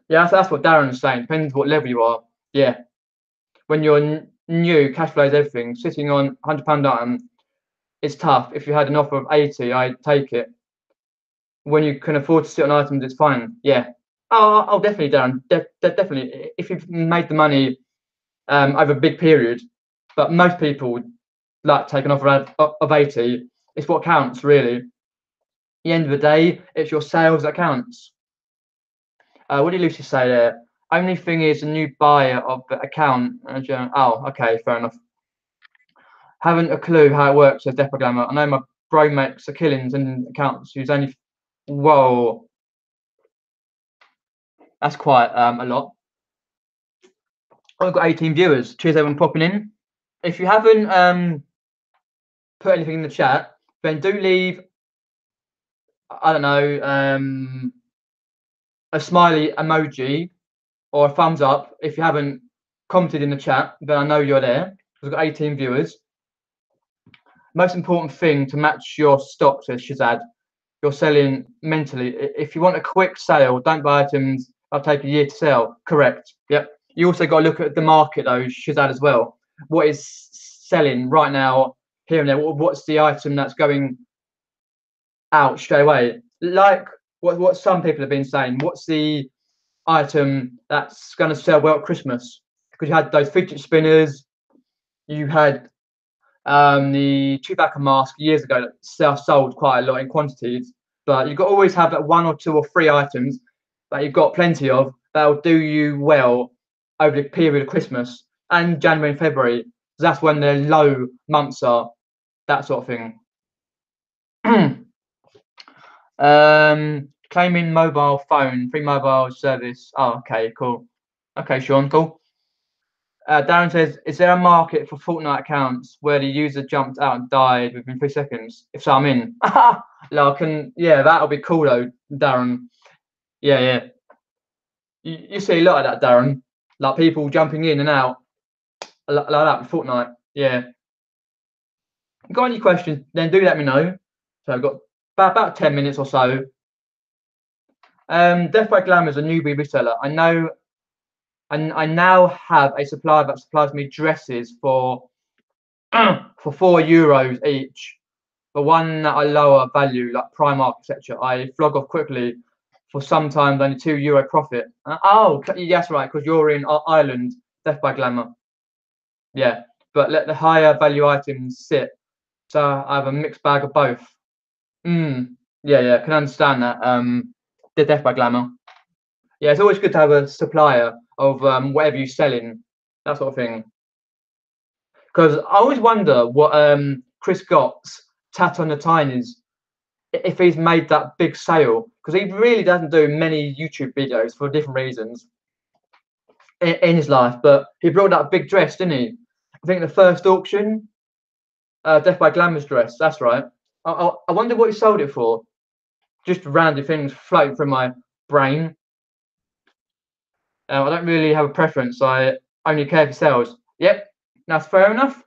Yeah, that's what Darren's saying. Depends what level you are. Yeah, when you're new, cash flow is everything. Sitting on £100 item, it's tough. If you had an offer of 80, I'd take it. When you can afford to sit on items, it's fine. Yeah. Oh, definitely, Darren. Definitely. If you've made the money over a big period, but most people would like to take an offer of 80. It's what counts, really. At the end of the day, it's your sales that counts. What did Lucy say there? Only thing is a new buyer of the account. Oh, okay, fair enough. Haven't a clue how it works as Depoglammer. I know my bro makes a killings in accounts who's only. Whoa. That's quite a lot. I've got 18 viewers. Cheers, everyone popping in. If you haven't put anything in the chat, then do leave. I don't know, a smiley emoji or a thumbs up if you haven't commented in the chat. Then I know you're there. We've got 18 viewers. Most important thing to match your stock, says Shazad. You're selling mentally. If you want a quick sale, don't buy items that'll take a year to sell. Correct. Yep. You also got to look at the market though, Shazad, as well. What is selling right now, here and there? What's the item that's going out straight away? Like what some people have been saying. What's the item that's going to sell well at Christmas? Because you had those fidget spinners, you had the Chewbacca mask years ago that sold quite a lot in quantities, but you've got to always have that 1 or 2 or 3 items that you've got plenty of that will do you well over the period of Christmas and January and February. That's when the low months are, that sort of thing. Claiming mobile phone, free mobile service. Oh, okay, cool. Okay, Sean, cool. Darren says, is there a market for Fortnite accounts where the user jumped out and died within 3 seconds? If so, I'm in. Yeah, that'll be cool though, Darren. Yeah. You see a lot of that, Darren. Like people jumping in and out like that with Fortnite. Yeah. Got any questions? Then do let me know. So I've got about 10 minutes or so. Death by Glamour is a newbie reseller. I know. And I now have a supplier that supplies me dresses for €4 each. The one that I lower value, like Primark, etc., I flog off quickly for sometimes only €2 profit. Oh, yes, right, because you're in Ireland, Death by Glamour. Yeah, but let the higher value items sit. So I have a mixed bag of both. Yeah, can understand that. The Death by Glamour. Yeah, it's always good to have a supplier of whatever you're selling, that sort of thing. Because I always wonder what Chris Gott's Tat on the Tinies, if he's made that big sale, because he really doesn't do many YouTube videos for different reasons in his life. But he brought that big dress, didn't he? I think the first auction, Death by Glamour's dress. That's right. I wonder what he sold it for. just random things floating through my brain. I don't really have a preference. I only care for sales. Yep, that's fair enough.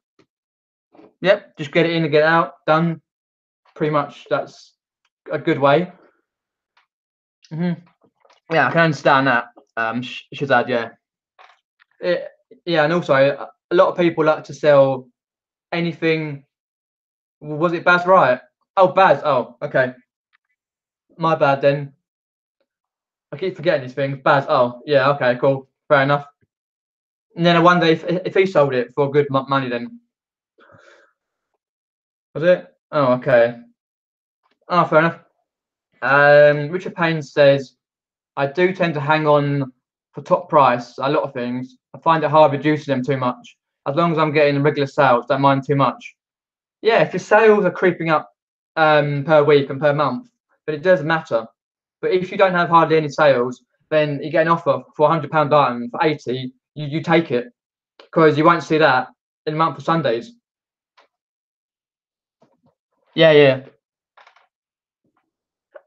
Yep, just get it in and get it out. Done. Pretty much that's a good way. Yeah, I can understand that. Shazad, yeah. Yeah, and also a lot of people like to sell anything. Was it Baz Riot? Oh, Baz. Oh, okay. My bad then. I keep forgetting these things. Baz. Oh, yeah. Okay, cool. Fair enough. And then I wonder if he sold it for good money. Then was it? Oh, okay. Oh, fair enough. Richard Payne says, I do tend to hang on for top price. A lot of things. I find it hard reducing them too much. As long as I'm getting regular sales, don't mind too much. Yeah, if your sales are creeping up per week and per month, then it does matter. But if you don't have hardly any sales, then you get an offer for £100 item for 80, you take it because you won't see that in a month of Sundays. Yeah, yeah.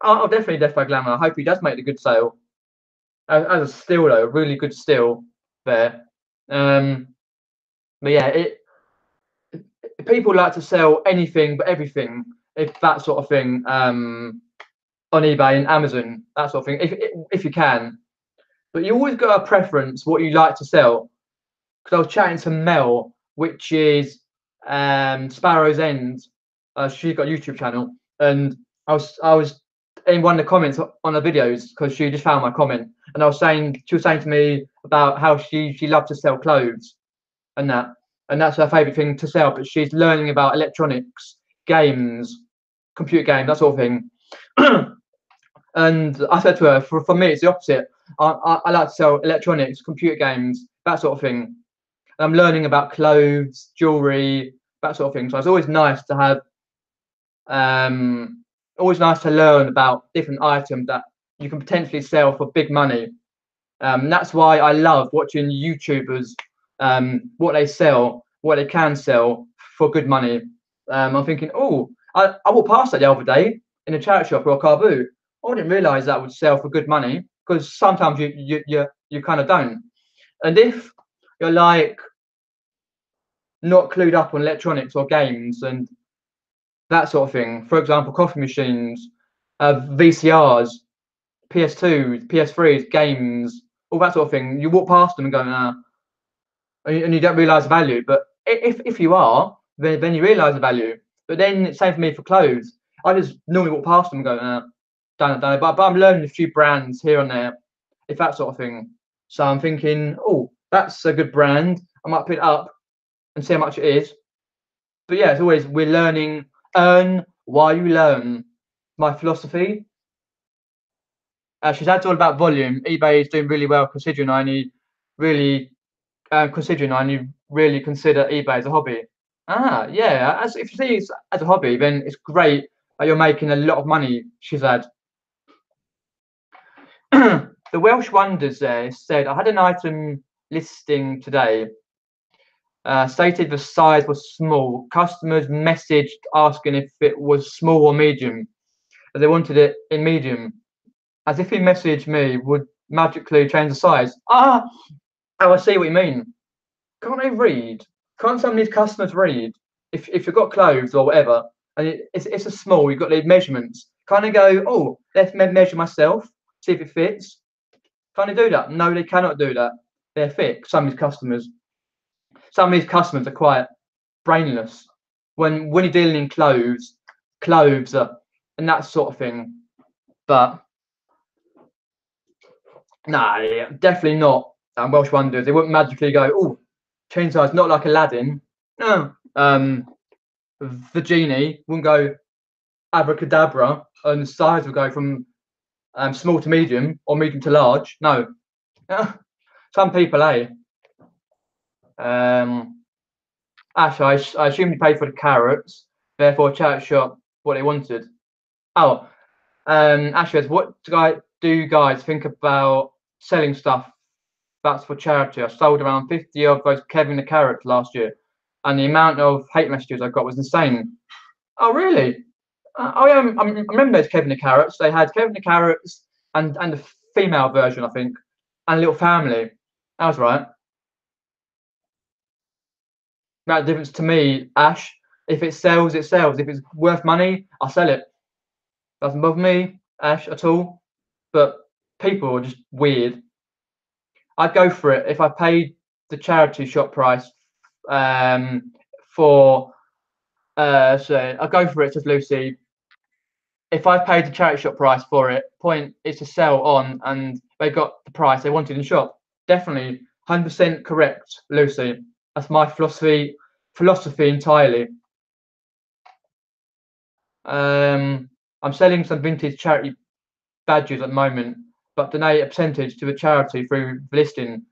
I'll definitely Glamour. I hope he does make a good sale. As a steal though, a really good steal there. But yeah, people like to sell anything but everything, if that sort of thing, on eBay and Amazon, that sort of thing, if you can. But you always got a preference what you like to sell. Because I was chatting to Mel, which is Sparrow's End. She's got a YouTube channel, and I was in one of the comments on the videos because she just found my comment, and she was saying to me about how she loved to sell clothes and that, and that's her favorite thing to sell. But she's learning about electronics, games, computer games, that sort of thing. And I said to her, for me, it's the opposite. I like to sell electronics, computer games, that sort of thing. I'm learning about clothes, jewelry, that sort of thing. So it's always nice to have, always nice to learn about different items that you can potentially sell for big money. That's why I love watching YouTubers, what they sell, what they can sell for good money. I'm thinking, oh, I walked past that the other day in a charity shop or a car boot. I didn't realise that would sell for good money because sometimes you kind of don't. And if you're like not clued up on electronics or games and that sort of thing, for example, coffee machines, VCRs, PS2s, PS3s, games, all that sort of thing, you walk past them and go, nah, and you don't realise the value. But if you are, then you realise the value. But then it's same for me for clothes. I just normally walk past them and go, nah, don't know. But I'm learning a few brands here and there, if that sort of thing. So I'm thinking, oh, that's a good brand. I might pick it up and see how much it is. But yeah, it's always we're learning, earn while you learn. My philosophy. That's all about volume. eBay is doing really well considering I only really consider eBay as a hobby. Ah, yeah. As if you see it as a hobby, then it's great that you're making a lot of money. Shazad. The Welsh Wonders there said I had an item listing today. Stated the size was small. Customers messaged asking if it was small or medium, as they wanted it in medium. As if he messaged me would magically change the size. Ah, oh, I see what you mean. Can't they read? Can't some of these customers read? If you've got clothes or whatever, and it's a small, you've got the measurements. Can't they go, oh, let's measure myself, see if it fits? Can't they do that? No, they cannot do that. They're fixed. Some of these customers are quite brainless. When you're dealing in clothes and that sort of thing. But nah, yeah, definitely not. Welsh Wonders. They wouldn't magically go, oh, change size, not like Aladdin. No. The genie wouldn't go abracadabra and the size would go from small to medium or medium to large. No. Some people, eh? Actually, I assume you paid for the carrots, therefore charity shop what they wanted. Oh, Ashes, what do you guys think about selling stuff that's for charity? I sold around 50 of those Kevin the Carrots last year, and the amount of hate messages I got was insane. Oh, really? I remember those Kevin the Carrots. They had Kevin the Carrots and the female version, I think, and a little family. That was right. That difference to me, Ash. If it sells, it sells. If it's worth money, I'll sell it. Doesn't bother me, Ash, at all. But people are just weird. I'd go for it if I paid the charity shop price for. So I'd go for it, says Lucy. If I paid the charity shop price for it, point is to sell on, and they got the price they wanted in shop. Definitely, 100% correct, Lucy. That's my philosophy entirely. I'm selling some vintage charity badges at the moment, but donate a percentage to a charity through the listing.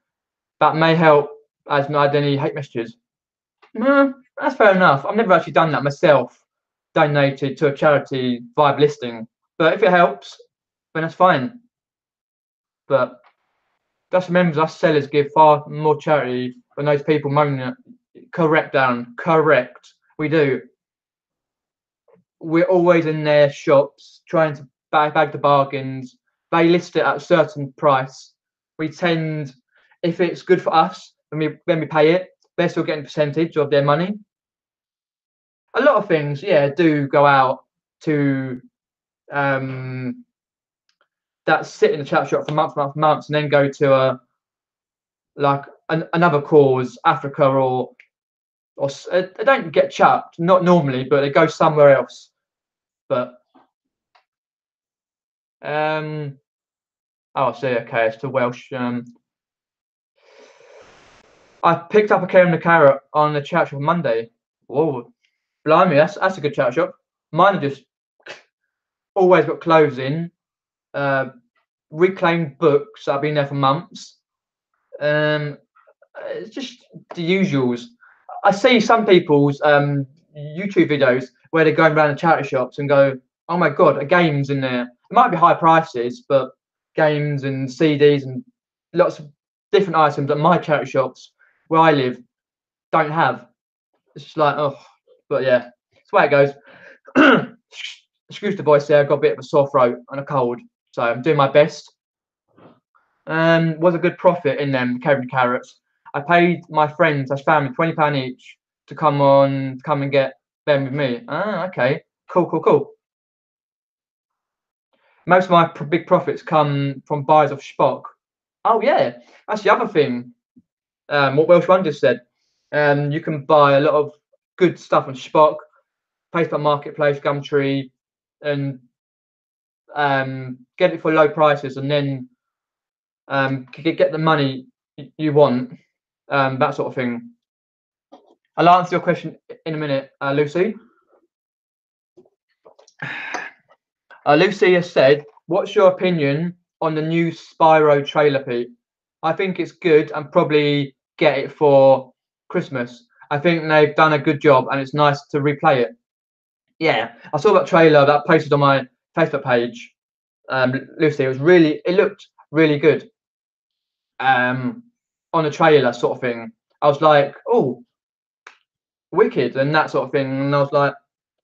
That may help as not any hate messages. That's fair enough. I've never actually done that myself, donated to a charity via listing. But if it helps, then that's fine. But just remember, us sellers give far more charity than those people moaning at. Correct, Darren. Correct. We do. We're always in their shops trying to bag the bargains. They list it at a certain price. We tend, if it's good for us, when we pay it, they're still getting a percentage of their money. A lot of things, yeah, do go out to that sit in the chat shop for months, and then go to another cause, Africa or they don't get chucked, not normally, but they go somewhere else. But oh, I see. Okay, it's the Welsh. I picked up a Karen the Carrot on the chat shop on Monday. Whoa, blimey, that's a good chat shop. Mine are just always got clothes in, reclaimed books that have been there for months. It's just the usuals. I see some people's YouTube videos where they're going around the charity shops and go, "Oh my god, a game's in there." It might be high prices, but games and CDs and lots of different items that my charity shops where I live don't have. It's just like, oh, but yeah, that's the way it goes. Excuse the voice there. I've got a bit of a sore throat and a cold, so I'm doing my best. Was a good profit in them carrots. I paid my friends, as family, £20 each to come and get them with me. Ah, okay, cool. Most of my big profits come from buys of Spock. Oh yeah, that's the other thing. What Welsh One just said. You can buy a lot of good stuff on Spock, Facebook Marketplace, Gumtree, and get it for low prices, and then get the money you want, that sort of thing. I'll answer your question in a minute, Lucy. Lucy has said, "What's your opinion on the new Spyro trailer, Pete?" I think it's good and probably get it for Christmas. I think they've done a good job and it's nice to replay it. Yeah, I saw that trailer that posted on my Facebook page. Lucy, it looked really good. On a trailer sort of thing. I was like, oh, wicked, and that sort of thing. And I was like,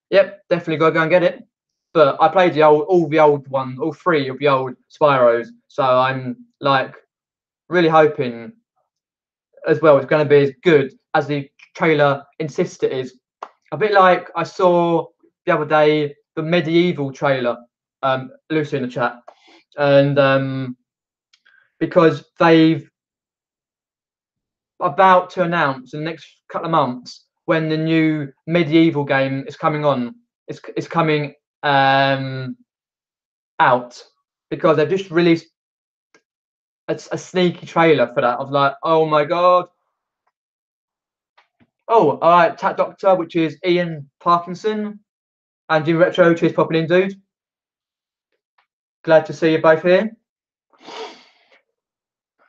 yep, definitely gotta go and get it. But I played all the old ones, all three of the old Spyros. So I'm like really hoping as well it's going to be as good as the trailer insists it is. A bit like I saw the other day the medieval trailer, Lucy in the chat, and because they've about to announce in the next couple of months when the new medieval game is coming on. It's coming out because they've just released a sneaky trailer for that. I was like, oh my god. Oh, all right, Tat Doctor, which is Ian Parkinson, and Jim Retro, which is popping in, dude. Glad to see you both here.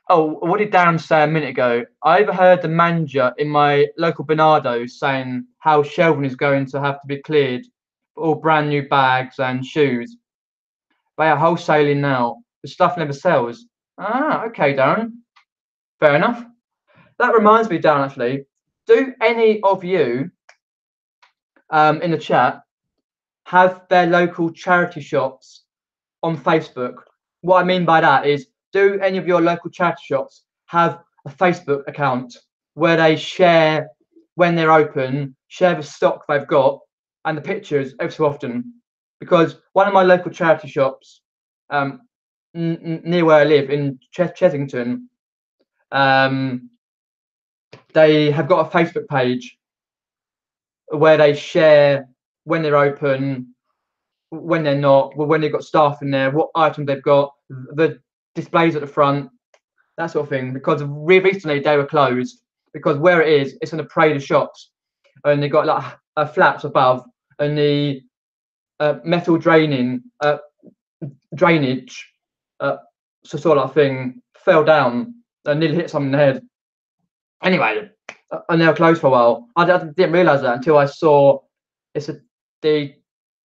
Oh, what did Darren say a minute ago? I overheard the manager in my local Bernardo's saying how shelving is going to have to be cleared for all brand new bags and shoes. They are wholesaling now. The stuff never sells. Ah, okay, Darren. Fair enough. That reminds me, Darren, actually, do any of you in the chat have their local charity shops on Facebook. What I mean by that is, do any of your local charity shops have a Facebook account where they share when they're open, share the stock they've got and the pictures every so often? Because one of my local charity shops, near where I live in Chesington, they have got a Facebook page where they share when they're open, when they're not, when they've got staff in there, what items they've got, the displays at the front, that sort of thing. Because recently they were closed because where it is, it's in the parade of shops, and they've got like flats above, and the metal drainage, sort of thing, fell down and nearly hit someone in the head. Anyway, and they were closed for a while. I didn't realise that until I saw the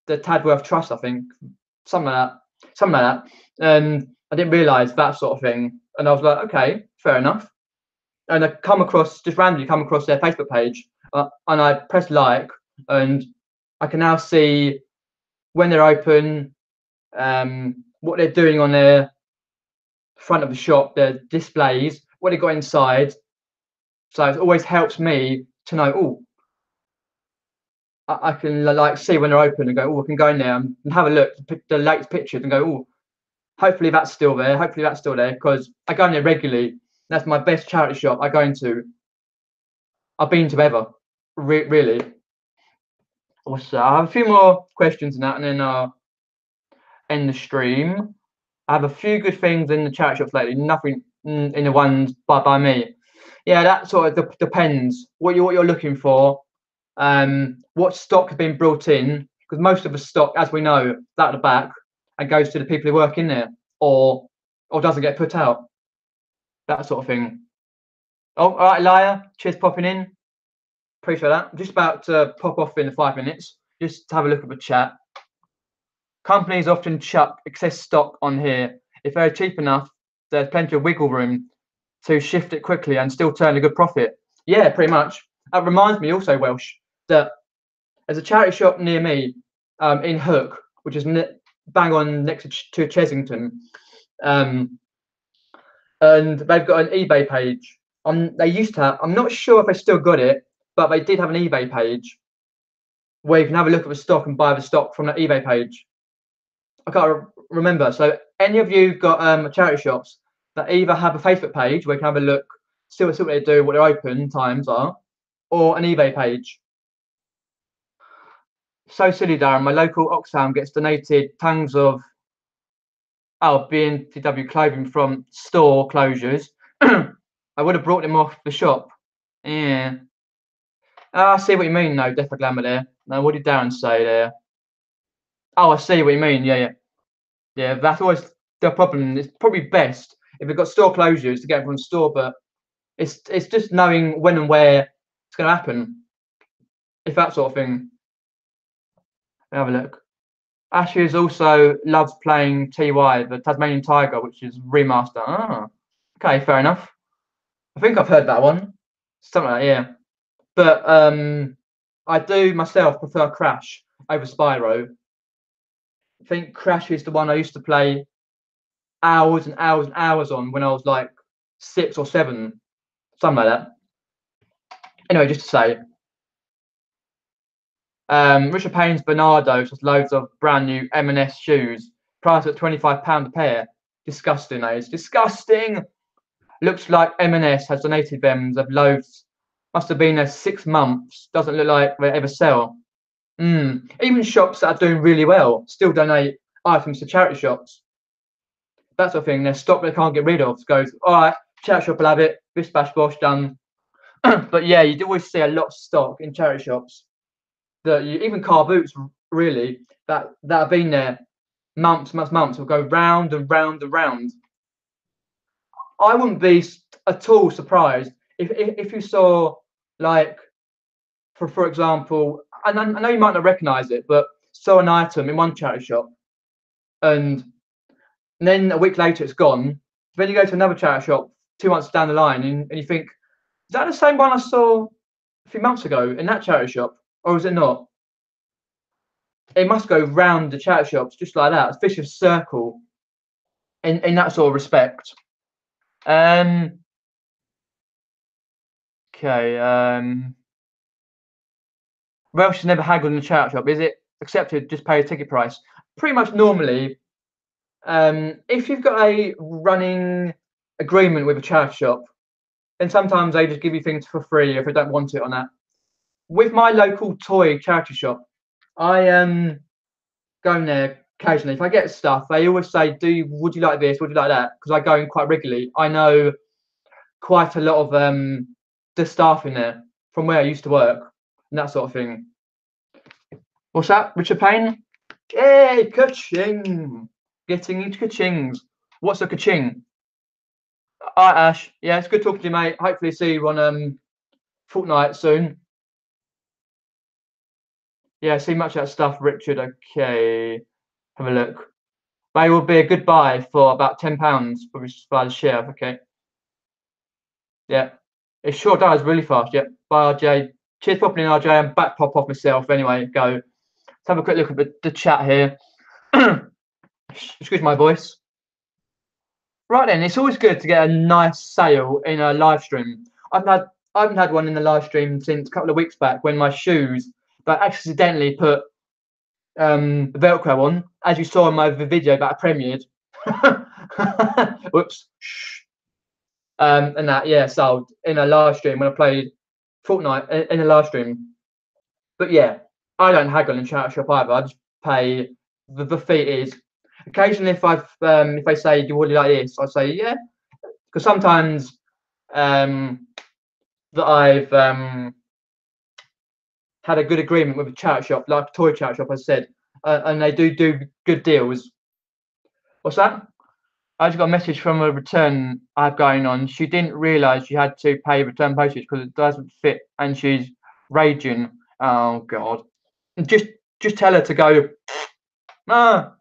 Tadworth Trust, I think, something like that. And I didn't realise that sort of thing, and I was like, okay, fair enough. And I just randomly come across their Facebook page, and I pressed like, and I can now see when they're open, what they're doing on their front of the shop, their displays, what they got inside. So it always helps me to know, oh, I can like see when they're open and go, oh, I can go in there and have a look at the latest pictures and go, oh, hopefully that's still there. Hopefully that's still there, because I go in there regularly. That's my best charity shop I go into. I've been to ever, really. Also, I have a few more questions and that, and then I'll end the stream. I have a few good things in the charity shops lately. Nothing in the ones by me. Yeah, that sort of depends what you're looking for. What stock has been brought in, because most of the stock, as we know, is out the back and goes to the people who work in there, or doesn't get put out. That sort of thing. Oh, all right, Liar. Cheers popping in. Appreciate that. I'm just about to pop off in 5 minutes. Just to have a look at the chat. Companies often chuck excess stock on here. If they're cheap enough, there's plenty of wiggle room to shift it quickly and still turn a good profit. Yeah, pretty much. That reminds me also, Welsh, that there's a charity shop near me in Hook, which is bang on next to Chesington. And they've got an eBay page. They used to have, I'm not sure if they still got it, but they did have an eBay page where you can have a look at the stock and buy the stock from that eBay page. I can't remember. So any of you got charity shops that either have a Facebook page where you can have a look, see what they do, what their open times are, or an eBay page? So silly, Darren. My local Oxfam gets donated tons of B&TW clothing from store closures. I would have brought them off the shop. Yeah. I see what you mean, though. Definitely glamour there. Now, what did Darren say there? Oh, I see what you mean. Yeah. That's always the problem. It's probably best if we've got store closures to get them from the store, but it's just knowing when and where it's going to happen. If that sort of thing. Have a look. Ashes also loves playing TY, the Tasmanian Tiger, which is remaster. Ah, okay, fair enough. I think I've heard that one. Something like that, yeah. But I do myself prefer Crash over Spyro. I think Crash is the one I used to play hours and hours and hours on when I was like 6 or 7, something like that. Anyway, just to say, Richard Payne's Bernardo's has loads of brand new M&S shoes, priced at £25 a pair. Disgusting, that is disgusting. Looks like M&S has donated them. They've loads. Must have been there 6 months. Doesn't look like they ever sell. Even shops that are doing really well still donate items to charity shops. That sort of thing. Their stock they can't get rid of goes, all right, charity shop will have it. Bish bash bosh, done. But yeah, you do always see a lot of stock in charity shops. That even car boots, really, that have been there months, will go round and round and round. I wouldn't be at all surprised if you saw, like, for example, and I know you might not recognise it, but saw an item in one charity shop, and then a week later it's gone. Then you go to another charity shop 2 months down the line, and you think, is that the same one I saw a few months ago in that charity shop, or is it not? it must go round the charity shops just like that. It's a vicious circle in that sort of respect. Okay. Welsh has never haggled in the charity shop. Is it accepted? Just pay a ticket price. Pretty much normally, if you've got a running agreement with a charity shop, then sometimes they just give you things for free if they don't want it on that. With my local toy charity shop, I go in there occasionally. If I get stuff, they always say, would you like this? Would you like that? Because I go in quite regularly. I know quite a lot of the staff in there from where I used to work and that sort of thing. What's that, Richard Payne? Yay, ka-ching! Getting into ka-chings. What's a ka-ching? Alright, Ash. Yeah, it's good talking to you, mate. Hopefully see you on Fortnite soon. Yeah, see much of that stuff, Richard. Okay, have a look. They will be a good buy for about £10 for the share. Okay. Yeah, it sure does really fast. Yep. Bye, RJ. Cheers for popping in, RJ. I'm back pop off myself anyway. Go. Let's have a quick look at the chat here. Excuse my voice. Right then, it's always good to get a nice sale in a live stream. I haven't had one in the live stream since a couple of weeks back when my shoes, but accidentally put Velcro on, as you saw in my video that I premiered. Whoops. And that, yeah, sold in a live stream when I played Fortnite in a live stream. But yeah, I don't haggle in charity shop either. I just pay the fee it is. Occasionally, if they say, "Do you want it like this?" I say, "Yeah," because sometimes that I've had a good agreement with a charity shop, like a toy charity shop, I said, and they do good deals. What's that? I just got a message from a return I have going on. She didn't realise she had to pay return postage because it doesn't fit, and she's raging. Oh God! Just tell her to go. Ah,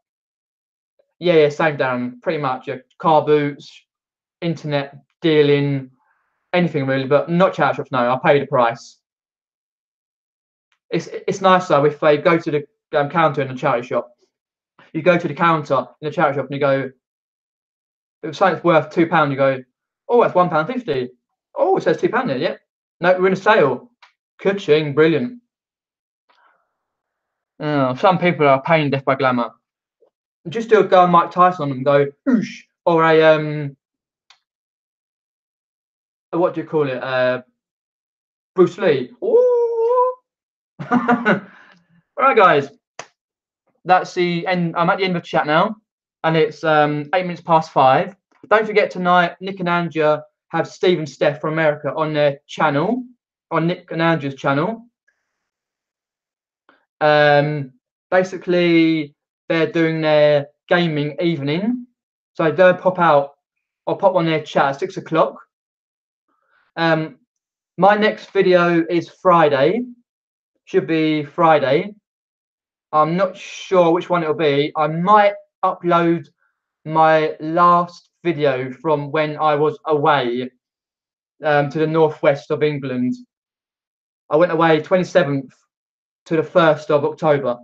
yeah, same down. Pretty much, yeah. Car boots, internet dealing, anything really, but not charity shops. No, I pay the price. It's nice though if they go to the counter in the charity shop. You go to the counter in the charity shop and you go, if something's worth £2, you go, oh, that's £1.50. Oh, it says £2 there. Yeah. No, we're in a sale. Ka-ching, brilliant. Oh, some people are a pain death by glamour. Just do a go on Mike Tyson on them and go, oosh, or a what do you call it? Bruce Lee. Ooh. All right, guys. That's the end. I'm at the end of the chat now, and it's 5:08. Don't forget tonight, Nick and Andrea have Steve and Steph from America on their channel, on Nick and Andrea's channel. Basically, they're doing their gaming evening, so they'll pop out. I'll pop on their chat at 6 o'clock. My next video is Friday. Should be Friday. I'm not sure which one it'll be. I might upload my last video from when I was away to the northwest of England. I went away 27th to the 1st of October,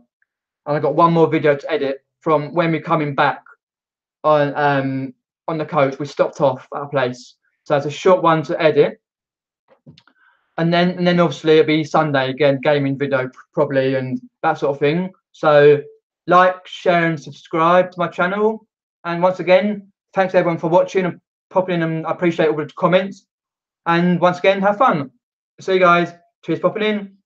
and I got one more video to edit from when we're coming back on the coach. We stopped off at a place, so it's a short one to edit. And then obviously it'll be Sunday again, gaming video probably, and that sort of thing. So like, share, and subscribe to my channel. And once again, thanks everyone for watching and popping in, and I appreciate all the comments. And once again, have fun. See you guys. Cheers, popping in.